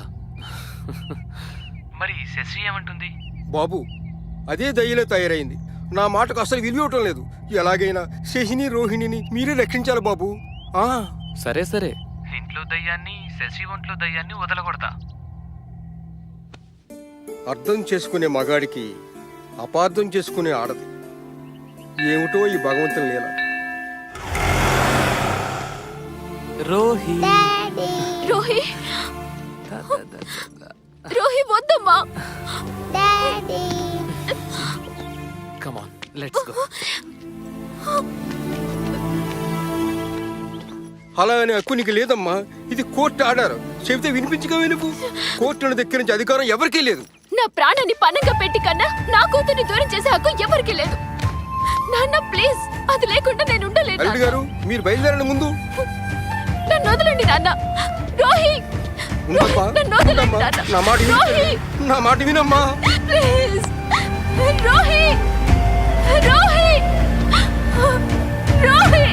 మరి శశి ఏమంటుంది? బాబు, అదే దయ్యలే తయారైంది. నా మాటకు అసలు విలువటం లేదు. ఎలాగైనా శశిని రోహిణిని మీరే రక్షించాలి బాబు. సరే సరే, ఇంట్లో దయ్యాన్ని శశి ఒంట్లో దయ్యాన్ని వదలకూడదా? అర్థం చేసుకునే మగాడికి అపార్థం చేసుకునే ఆడది. ఏమిటో ఈ భగవంతుని లీల. రోహి రోహి రోహి వద్దమ్మా. Daddy come on let's go. అలా అనే హక్కు నీకు లేదమ్మా. ఇది కోర్టు ఆర్డర్. చెబితే వినిపించగా నువ్వు. కోర్టును దగ్గరించి అధికారం ఎవరికీ లేదు. నా ప్రాణాన్ని పణంగా పెట్టి కన్నా నా కూతుర్ని దూరం చేసే హక్కు ఎవరికి లేదు. నాన్న ప్లీజ్, అది లేకుండా నేను ఉండలేను. అల్లుడు గారు మీరు బయలుదేరండి ముందు. నన్ను వదలండి నాన్న. రోహి ఉండమ్మా, నన్ను వదలండి ఉండమ్మా. నాన్న. నా మాట విను. రోహి నా మాట వినమ్మా. ప్లీజ్ రోహి రోహి రోహి.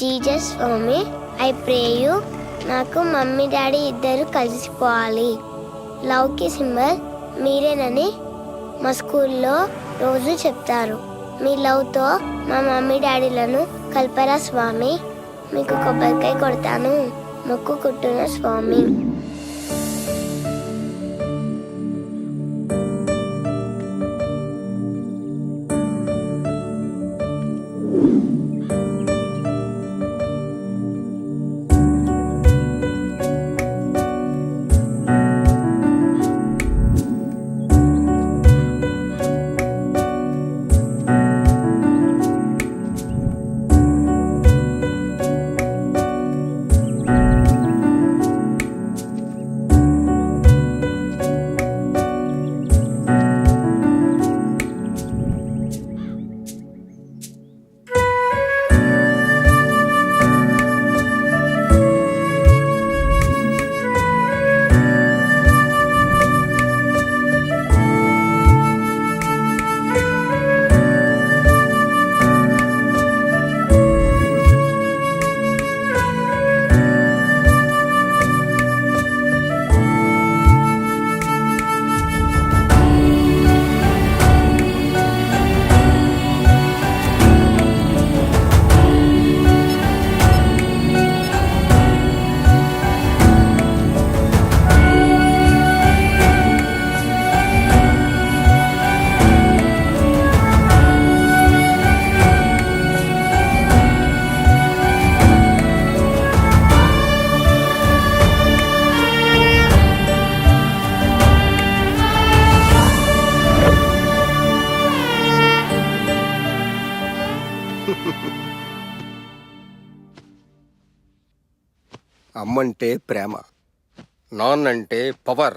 జీసస్ స్వామి, ఐ ప్రే యూ నాకు మమ్మీ డాడీ ఇద్దరు కలిసిపోవాలి. లవ్కి సింబల్ మీరేనని మా స్కూల్లో రోజు చెప్తారు. మీ లవ్తో మా మమ్మీ డాడీలను కల్పరా స్వామి. మీకు కొబ్బరికాయ కొడతాను, మొక్కుకుంటున్న స్వామి. అమ్మంటే ప్రేమ, నాన్నంటే పవర్.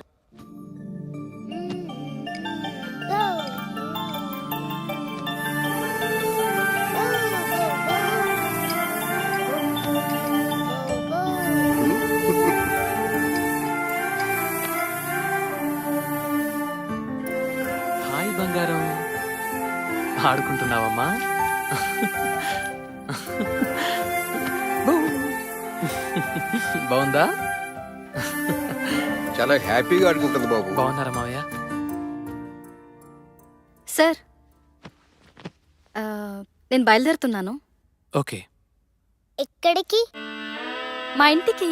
హాయ్ బంగారం, ఆడుకుంటున్నావమ్మా? బాగుందా? చాలా హ్యాపీగా ఆడుకుంటుంది బాబు. బాగున్నారా మావయ్య? సార్ నేను బయలుదేరుతున్నాను. ఓకే. ఎక్కడికి? మా ఇంటికి.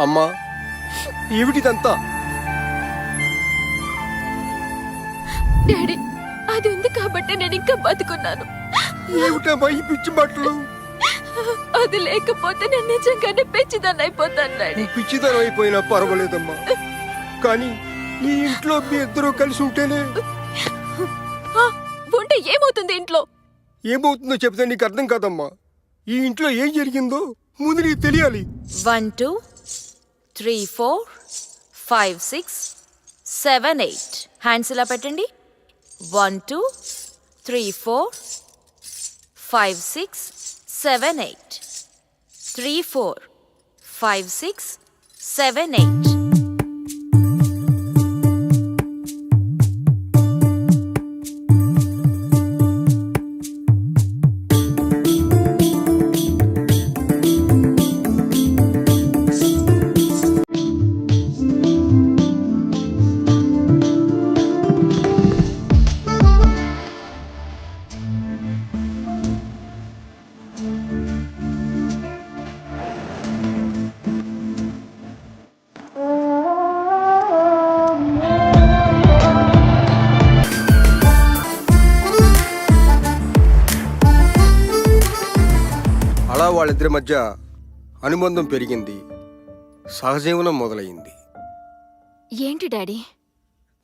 అమ్మా, ఏమిటిదంతా? డాడీ, అది ఉంది కాబట్టి నేను ఇంకా బతుకున్నాను. ఏమిటమ్మా ఈ పిచ్చి బట్టలు? అది లేకపోతే నేను నిజంగానే పెంచిదాన్ని అయిపోతాను డాడీ. నువ్వు పిచ్చిదనం అయిపోయినా పర్వాలేదమ్మా, కానీ నీ ఇంట్లో మీ ఇద్దరు కలిసి ఉంటేనే. ఆ, ఉంటే ఏమవుతుంది ఇంట్లో? ఏమవుతుందో చెప్తే నీకు అర్థం కాదమ్మా. ఈ ఇంట్లో ఏం జరిగిందో ముందు నీకు తెలియాలి. 1 2 3 4 5 6 7 8 హ్యాండ్స్ ఇలా పెట్టండి. 1 2 3 4 5 6 7 8 3 4 5 6 7 8. అలా వాళ్ళిద్దరి మధ్య అనుబంధం పెరిగింది, సహజీవనం మొదలైంది. ఏంటి డాడీ?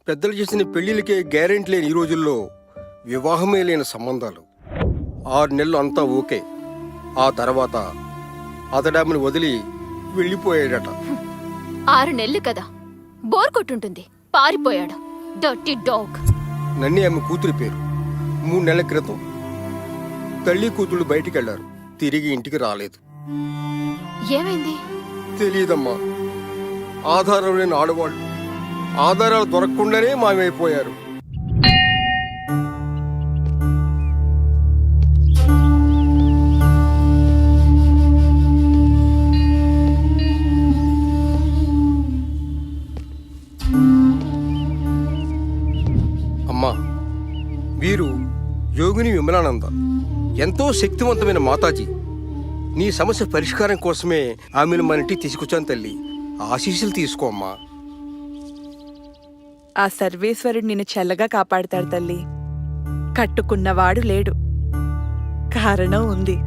పెద్దలు చేసిన పెళ్లిళ్ళకే గ్యారెంటీ లేని ఈ రోజుల్లో వివాహమే లేని సంబంధాలు. 6 నెలలు అంతా ఓకే. ఆ తర్వాత అతడామెను వదిలి వెళ్ళిపోయాడట. 6 నెలలు కదా, బోర్ కొట్టుంటుంది, పారిపోయాడు. Dirty dog. నన్ను ఆమె కూతురి పేరు. 3 నెలల క్రితం తల్లి కూతుళ్ళు బయటికి వెళ్లారు, తిరిగి ఇంటికి రాలేదు. ఏమైంది? తెలియదమ్మా. ఆధారం లేని ఆడవాళ్ళు ఆధారాలు దొరకకుండానే మాయమైపోయారు. అమ్మా, వీరు యోగిని విమలానంద, ఎంతో శక్తివంతమైన మాతాజీ. నీ సమస్య పరిష్కారం కోసమే ఆమెను మన ఇంటికి తీసుకొచ్చాను తల్లి. ఆశీస్సులు తీసుకో అమ్మా. ఆ సర్వేశ్వరుడు నిన్ను చల్లగా కాపాడతాడు తల్లి. కట్టుకున్నవాడు లేడు, కారణం ఉంది.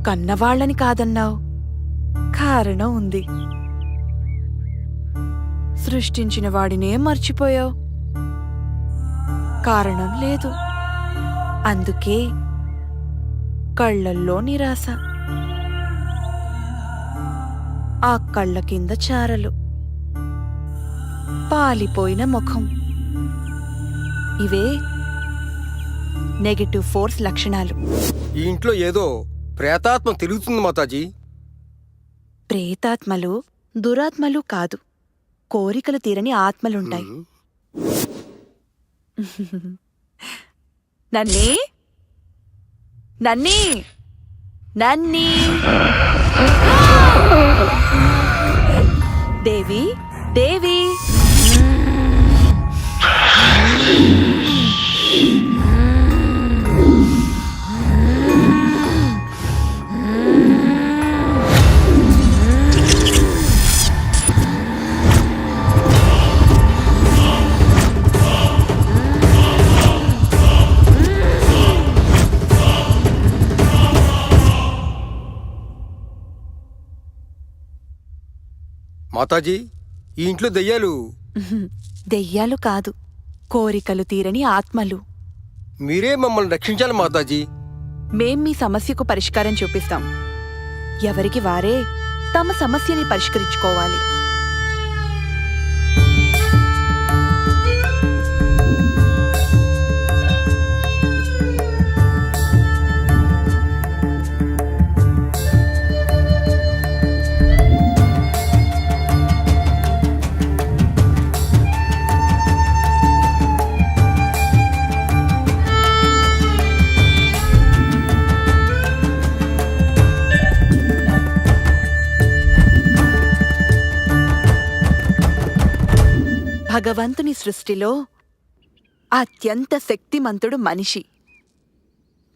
కన్నవాళ్ళని కాదన్నావు, కారణం ఉంది. సృష్టించిన వాడినే మర్చిపోయావు, కారణం లేదు. అందుకే కళ్ళల్లో నిరాశ, ఆ కళ్ళ కింద చారలు, పాలిపోయిన ముఖం. ఇవే నెగటివ్ ఫోర్స్ లక్షణాలు. ఈ ఇంట్లో ఏదో ప్రేతాత్మ తిరుగుతుంది మాతాజీ. ప్రేతాత్మలు దురాత్మలు కాదు, కోరికలు తీరని ఆత్మలుంటాయి. నన్నీ నన్నీ నన్నీ దేవి దేవి మాతాజీ, ఈ ఇంట్లో దెయ్యాలు. దెయ్యాలు కాదు, కోరికలు తీరని ఆత్మలు. మీరే మమ్మల్ని రక్షించాలి మాతాజీ. మేం మీ సమస్యకు పరిష్కారం చూపిస్తాం. ఎవరికి వారే తమ సమస్యని పరిష్కరించుకోవాలి. భగవంతుని సృష్టిలో అత్యంత శక్తిమంతుడు మనిషి.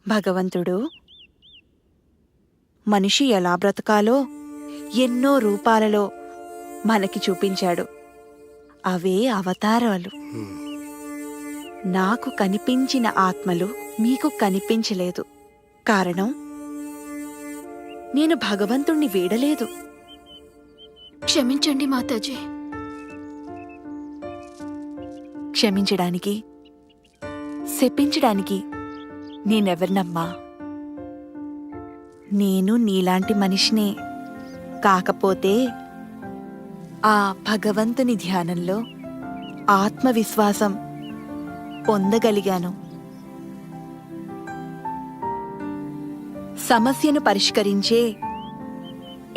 భగవంతుడు మనిషి ఎలా బ్రతకాలో ఎన్నో రూపాలలో మనకి చూపించాడు. అవే అవతారాలు. నాకు కనిపించిన ఆత్మలు మీకు కనిపించలేదు. కారణం, నేను భగవంతుణ్ణి వీడలేదు. క్షమించండి మాతాజీ. క్షమించడానికి, శపించడానికి నేనెవరినమ్మా? నేను నీలాంటి మనిషినే. కాకపోతే ఆ భగవంతుని ధ్యానంలో ఆత్మవిశ్వాసం పొందగలిగాను. సమస్యను పరిష్కరించే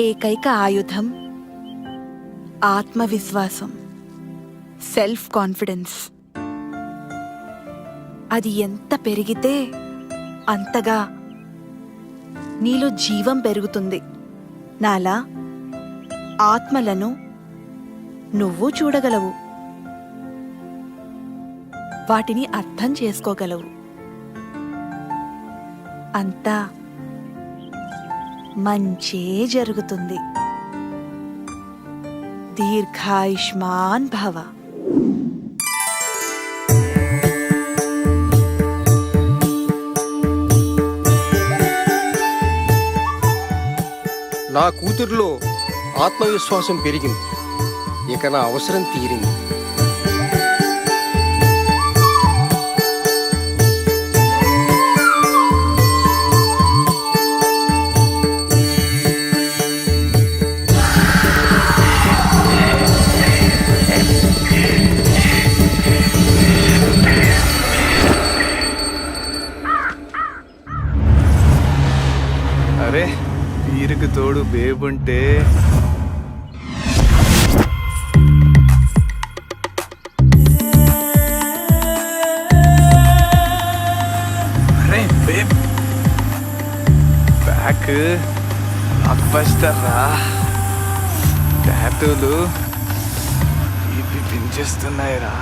ఏకైక ఆయుధం ఆత్మవిశ్వాసం, సెల్ఫ్ కాన్ఫిడెన్స్. అది ఎంత పెరిగితే అంతగా నీలో జీవం పెరుగుతుంది. నాలా ఆత్మలను నువ్వు చూడగలవు, వాటిని అర్థం చేసుకోగలవు. అంతా మంచే జరుగుతుంది. దీర్ఘాయుష్మాన్ భవ. నా కూతురిలో ఆత్మవిశ్వాసం పెరిగింది. ఇక నా అవసరం తీరింది. అరే, వీరికి తోడు బేబుంటే అరే బేబ్, బ్యాక్ బ్లాక్బస్టర్ రా. టాటూలు ఇవి పెంచేస్తున్నాయి రా.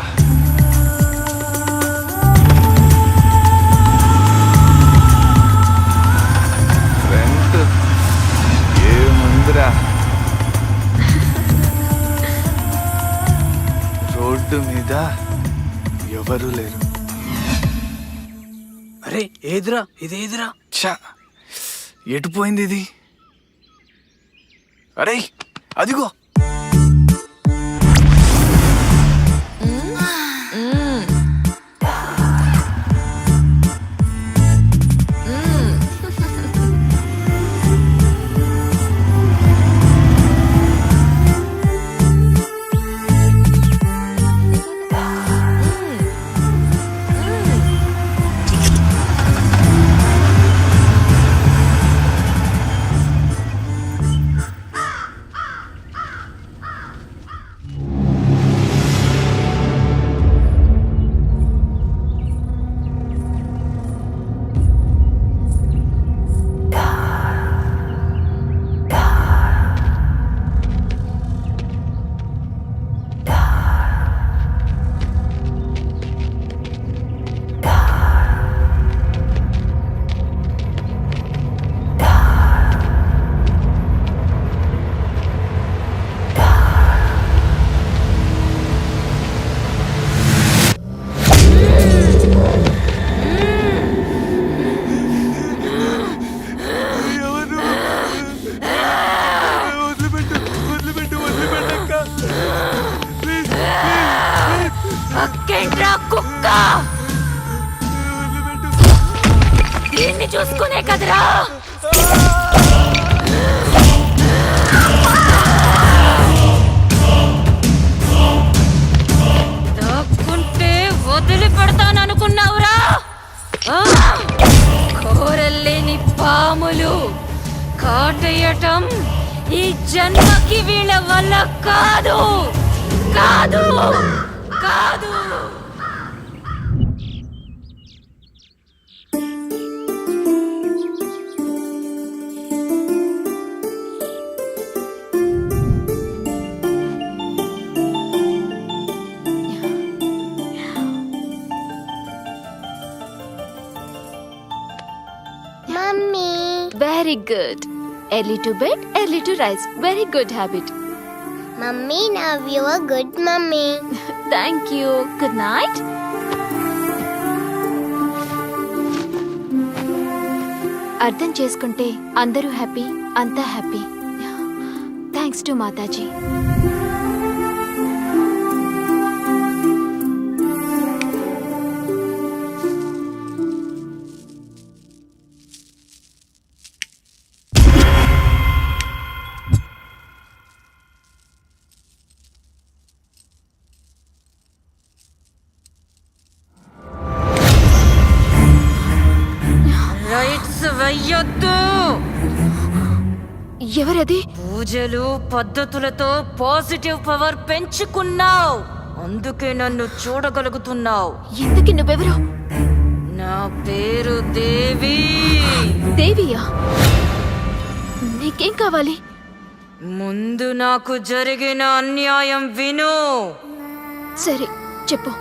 రోడ్డు మీద ఎవరు లేరు. అరే ఏదిరా, ఇదేదిరా? ఛా, ఎటు పోయింది ఇది? అరే అదిగో. చూసుకుంటున్నావురా? దీన్ని చూసుకునే కదరా దాక్కుంటే వదిలి పెడతాననుకున్నావురా? కోరల్లేని పాములు కాటేయటం ఈ జన్మకి వీళ్ళ వల్ల కాదు కాదు కాదు. Mummy very good. Early to bed, early to rise. Very good habit. Mummy now you are good mummy. Thank you. Good night. అర్థం చేసుకుంటే అందరూ హ్యాపీ, అంతా హ్యాపీ. థ్యాంక్స్ టు మాతాజీ. రైట్స్ వెయ్యొద్దు. ఎవరది? పూజలు పద్ధతులతో పాజిటివ్ పవర్ పెంచుకున్నావు, అందుకే నన్ను చూడగలుగుతున్నావు. ఎందుకు నువ్వెవరు? నా పేరు దేవి. దేవియా? నీకేం కావాలి? ముందు నాకు జరిగిన అన్యాయం విను. సరే చెప్పు.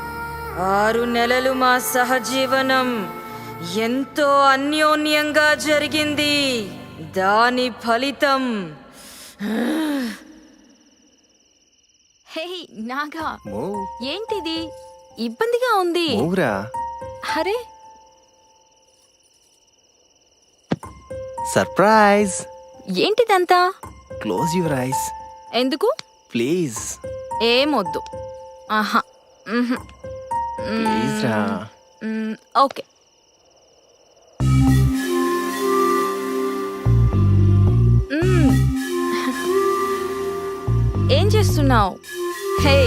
6 నెలలు మా సహజీవనం ఎంతో అన్యోన్యంగా జరిగింది. దాని ఫలితం హే నాగా, ఏంటిది? ఇబ్బందిగా ఉంది. అరే సర్ప్రైజ్. ఏంటిదంతా? క్లోజ్ యువర్ ఐస్ ఎందుకు? ప్లీజ్. ఏమొద్దు. ఆహా. ప్లీజ్ రా. ఓకే. ఏం చేస్తున్నావు? హే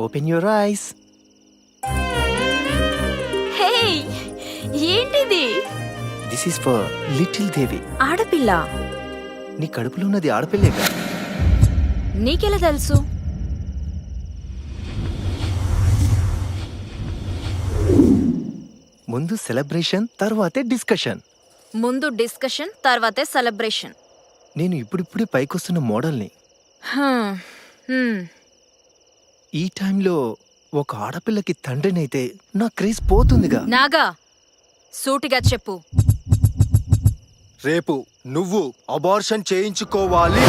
ఓపెన్ యువర్ ఐస్. హే ఏంటిది? దిస్ ఈస్ ఫర్ లిటిల్ దేవి. ఆడపిల్ల? నీ కడుపులో ఉన్నది ఆడపిల్లేగా. నీకెలా తెలుసు? ముందు సెలబ్రేషన్, తర్వాతే డిస్కషన్. ముందు డిస్కషన్, తర్వాతే సెలబ్రేషన్. నేను ఇప్పుడిప్పుడే పైకొస్తున్న మోడల్ని. ఈ టైంలో ఒక ఆడపిల్లకి తండ్రినైతే నా క్రేజ్ పోతుందిగా. నాగా, సూటిగా చెప్పు. రేపు నువ్వు అబార్షన్ చేయించుకోవాలి.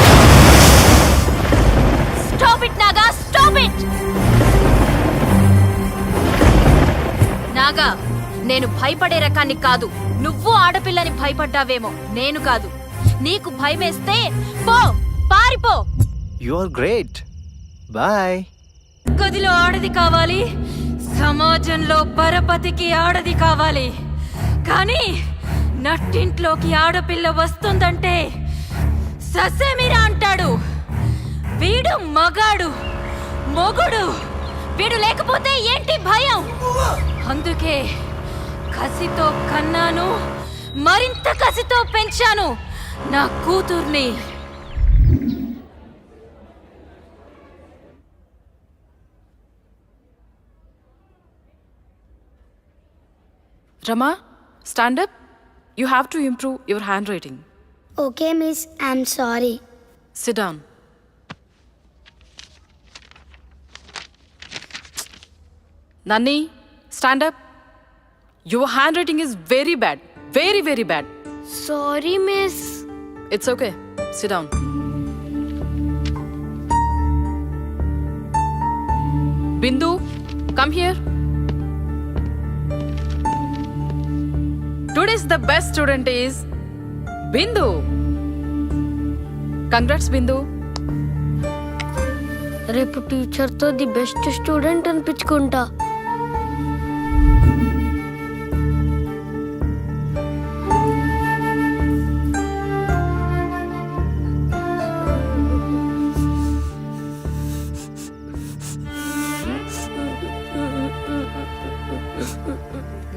Stop it Naga, stop it. Naga, నేను భయపడే రకాన్ని కాదు. నువ్వు ఆడపిల్లని భయపడ్డావేమో, నేను కాదు. నీకు భయమేస్తే పో, పారిపో. You are great. బాయ్. గదిలో ఆడది కావాలి, సమాజంలో పరపతికి ఆడది కావాలి. కానీ నట్టింట్లోకి ఆడపిల్ల వస్తుందంటే ససేమిరా అంటాడు. వీడు మగాడు, మొగుడు. వీడు లేకపోతే ఏంటి భయం? అందుకే కసితో కన్నాను, మరింత కసితో పెంచాను నా కూతుర్ని. Rama, stand up. You have to improve your handwriting. Okay, miss, I'm sorry. Sit down. Nani, stand up. Your handwriting is very bad. Very, very bad. Sorry, miss. It's okay. Sit down. Bindu, come here. Today's the best student is Bindu. Congrats, Bindu. రేపు టీచర్తో the best student అనిపించుకుంటా.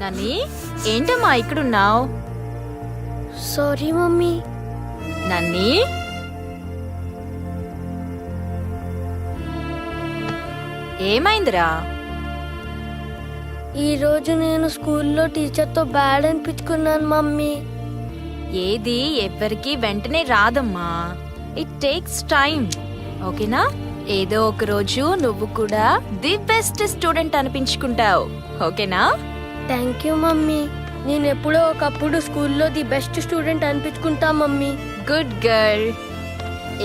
నని ఏంటమ్మా ఇక్కడున్నావు? Sorry mummy. నన్ని ఏమైందిరా? ఈరోజు నేను స్కూల్లో టీచర్తో bad అనిపించుకున్నాను mummy. ఏది ఎవ్వరికి వెంటనే రాదమ్మా. It takes time. ఓకేనా? ఏదో ఒక రోజు నువ్వు కూడా ది బెస్ట్ స్టూడెంట్ అనిపించుకుంటావు. ఓకేనా? Thank you mummy. నేను ఎప్పుడో ఒకప్పుడు స్కూల్లో ది బెస్ట్ స్టూడెంట్ అనిపించుకుంటా మమ్మీ. Good girl.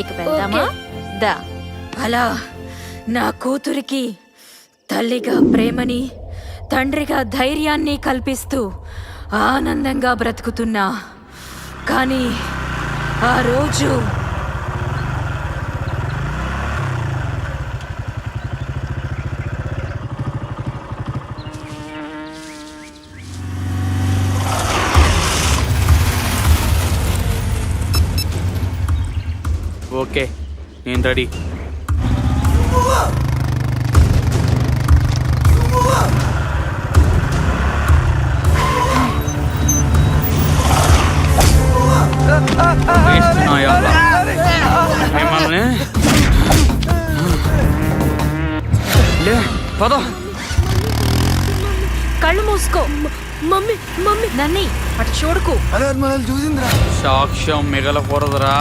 ఇక వెళ్దామా? దా. అలా నా కూతురికి తల్లిగా ప్రేమని, తండ్రిగా ధైర్యాన్ని కల్పిస్తూ ఆనందంగా బ్రతుకుతున్నా. కానీ ఆ రోజు ఓకే, నేను రెడీ. మిమ్మల్ని లే పద. కళ్ళు మూసుకో. మమ్మీ మమ్మీ నన్ని అటు చూడకు. అరే మనల్ని చూసిందిరా. సాక్ష్యం మిగలకూడదురా.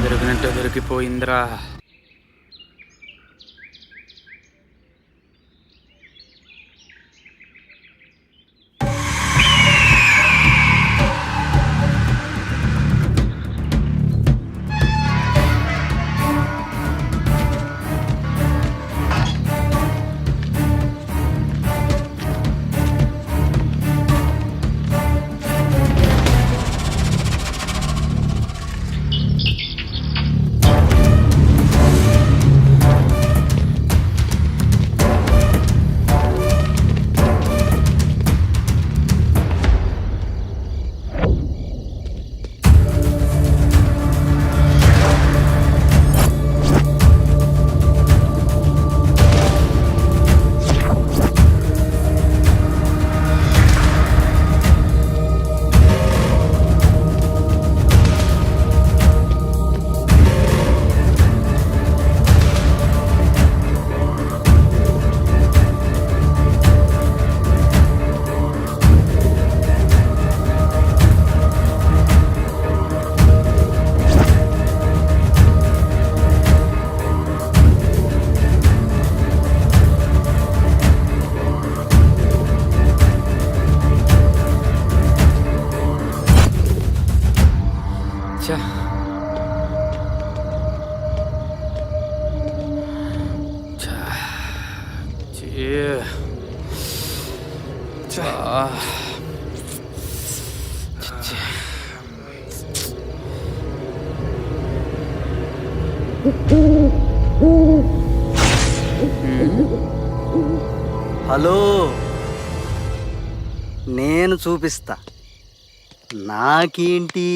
దొరికినట్టు దొరికిపోయిందిరా. హలో, నేను చూపిస్తా నాకేంటి.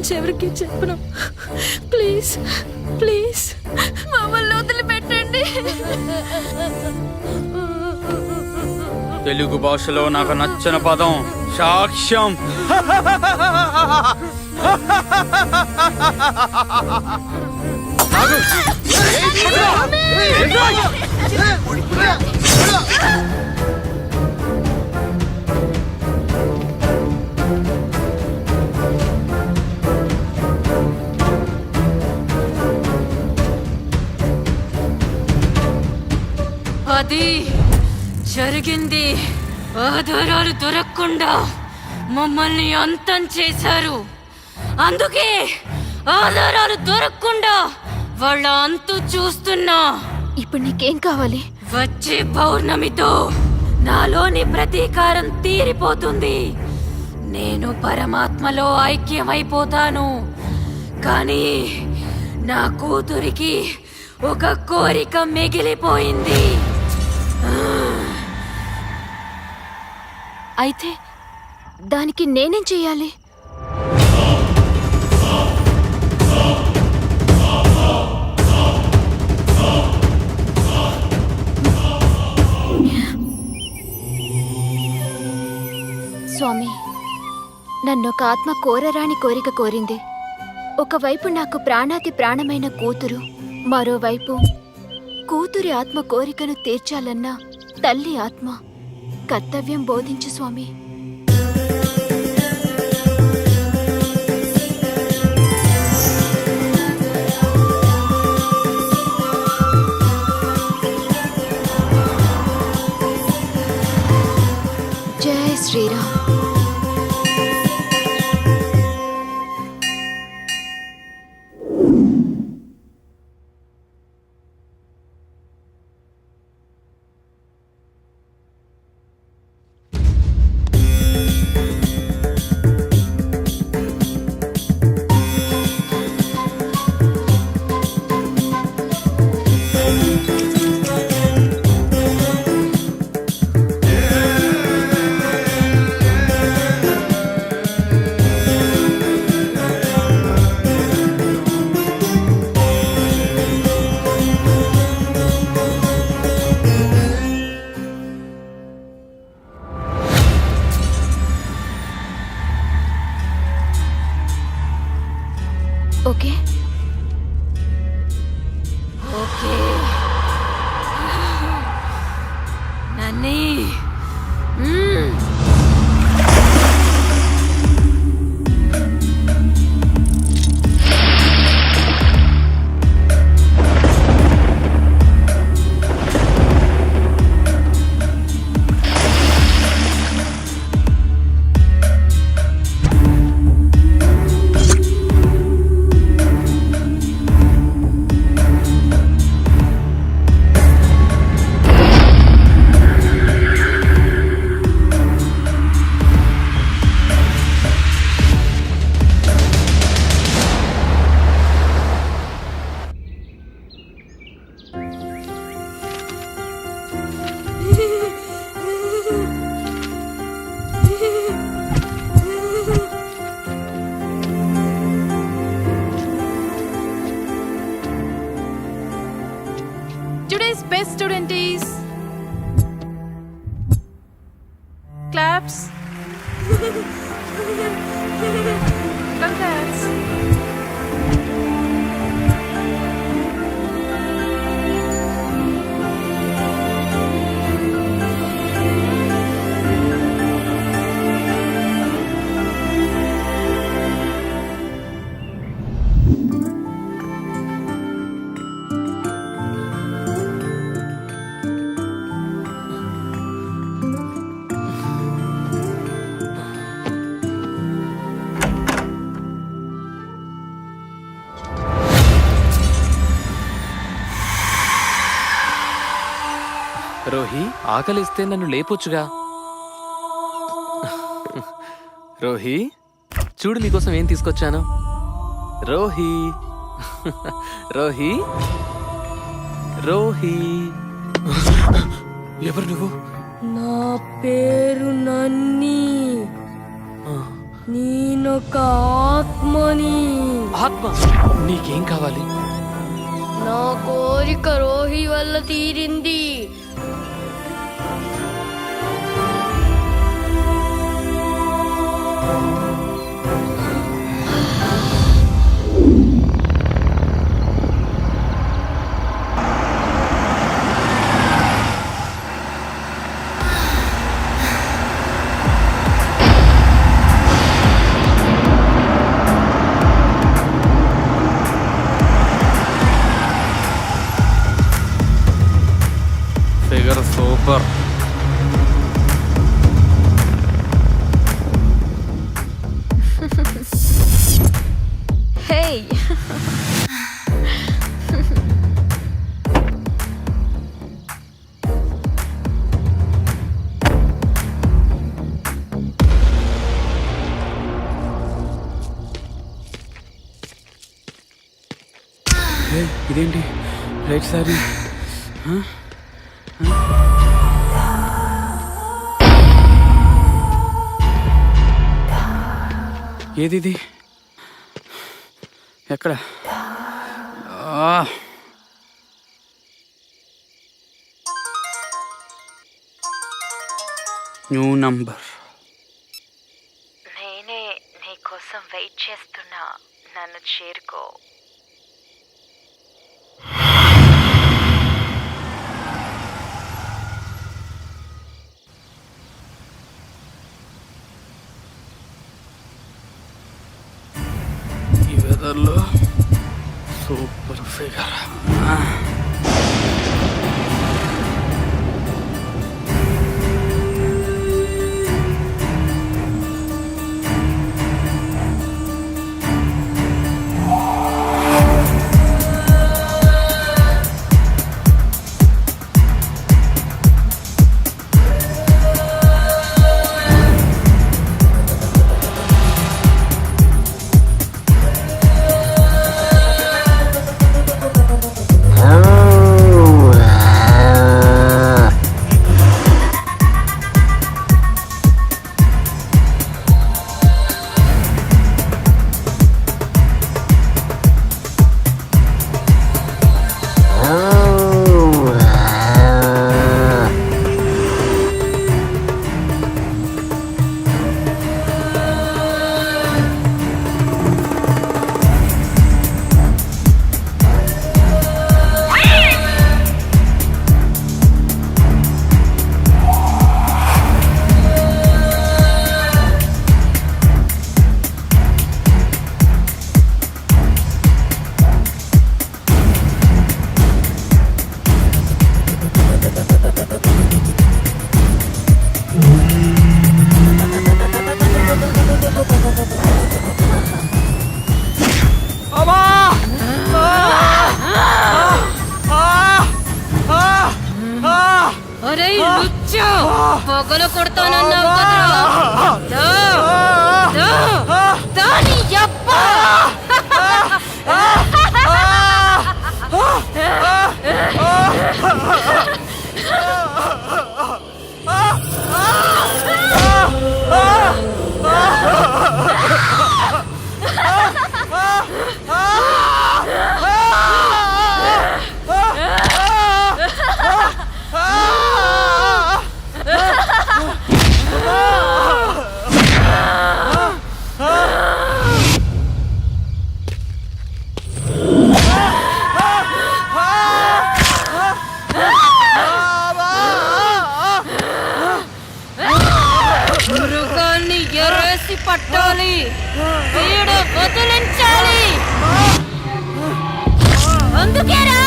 గురించి ఎవరికి చెప్పను. ప్లీజ్ ప్లీజ్ మమ్మల్ని వదిలిపెట్టండి. తెలుగు భాషలో నాకు నచ్చిన పదం సాక్ష్యం. అది జరిగింది. ఆధారాలు దొరకకుండా మమ్మల్ని అంతం చేశారు. అందుకే ఆధారాలు దొరకకుండా వాళ్ళ అంతు చూస్తున్నా. ఇప్పుడు నీకేం కావాలి? వచ్చే పౌర్ణమితో నాలోని ప్రతీకారం తీరిపోతుంది. నేను పరమాత్మలో ఐక్యమైపోతాను. కానీ నా కూతురికి ఒక కోరిక మిగిలిపోయింది. అయితే దానికి నేనేం చెయ్యాలి? స్వామి, నన్నొక ఆత్మ కోరరాని కోరిక కోరింది. ఒకవైపు నాకు ప్రాణాతి ప్రాణమైన కూతురు, మరోవైపు కూతురి ఆత్మ కోరికను తీర్చాలన్న తల్లి ఆత్మ. కర్తవ్యం బోధించు స్వామి. జై శ్రీరామ్. ఓకే ఓకే నన్నీ. Today's best student is claps. Congrats. Rohi, ఆకలిస్తే నన్ను లేపొచ్చుగా. రోహి, చూడు నీకోసం ఏం తీసుకొచ్చాను. రోహి రోహి రోహి. ఎవరు నువ్వు? నా పేరు నన్నీ. నేనొక ఆత్మని. ఆత్మ నీకేం కావాలి? నా కోరిక రోహి వల్ల తీరింది. Figure super. హే ఇదేంటి రైట్ సారీ? ఏది ఎక్కడ? New number. నేనే నీకోసం వెయిట్ చేస్తున్నా, నన్ను చేరుకో. ఈ వెదర్లో సూపర్ ఫిగర్. అరే లుచ్చా, పగలు కొడతానన్నావు కదరా. దా, దా, దాని యప్ప. మృగాన్ని ఎరేసి పట్టాలి, వీడు వదిలించాలి. అందుకేరా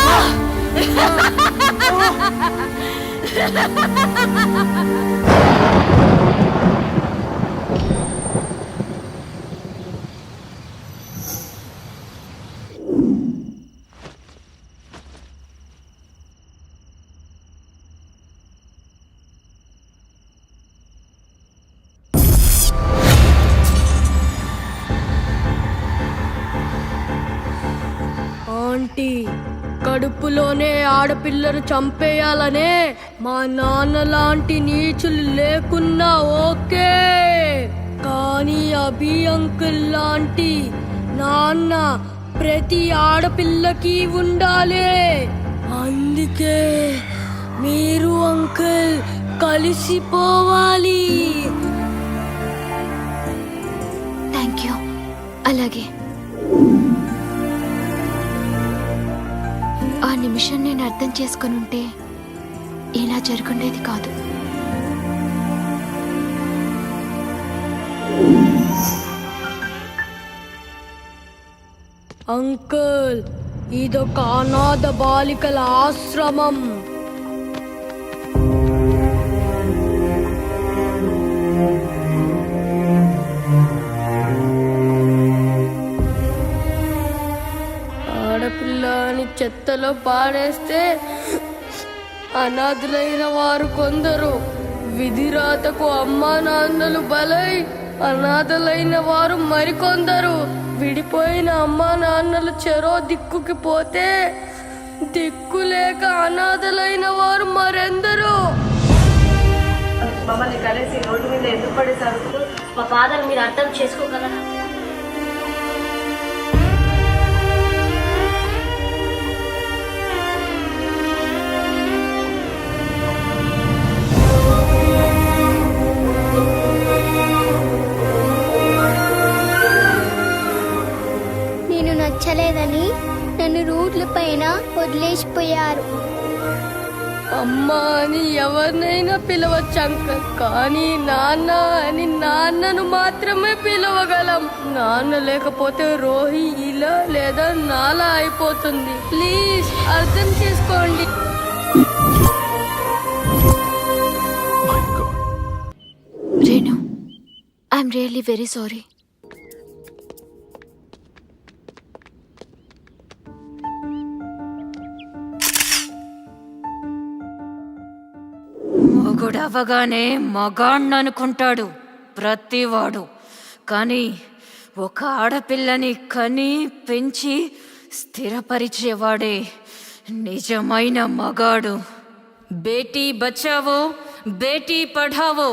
ఆంటీ కడుపులోనే ఆడపిల్లను చంపేయాలనే మా నాన్న లాంటి నీచులు లేకున్నా ఓకే, కానీ కానీ అభి అంకుల్ లాంటి నాన్న ప్రతి ఆడపిల్లకి ఉండాలి. అందుకే మీరు అంకుల్ కలిసిపోవాలి. Thank you. అలాగే. ఆ నిమిషం నేను అర్థం చేసుకుని ఉంటే ఇలా జరుగుండేది కాదు. అంకుల్, ఇదొక అనాథ బాలికల ఆశ్రమం. ఆడపిల్ల అని చెత్తలో పాడేస్తే అనాథులైన వారు కొందరు, విధిరాతకు అమ్మా నాన్నలు బలై అనాథలైన వారు మరికొందరు. విడిపోయిన అమ్మా నాన్నలు చెరో దిక్కుకి పోతే దిక్కులేక అనాథలైన వారు మరెందరూ. మమ్మల్ని కలిసి రోడ్డు మీద ఎందుకు పడేసారు? మా బాధను మీరు అర్థం చేసుకోగలరా? నేను నచ్చలేదని నన్ను రోడ్ల పైన వదిలేసిపోయారు. అమ్మా అని ఎవరినైనా పిలవచ్చు అంకల్, కానీ నాన్న అని నాన్నను మాత్రమే పిలవగలం. నాన్న లేకపోతే రోహి ఇలా లేదా నాలా అయిపోతుంది. ప్లీజ్ అర్థం చేసుకోండి. Renu, I'm really very sorry. మొగుడవగానే మగాణ్ణనుకుంటాడు ప్రతివాడు, కానీ ఒక ఆడపిల్లని కని పెంచి స్థిరపరిచేవాడే నిజమైన మగాడు. బేటీ బచావో బేటీ పఢావో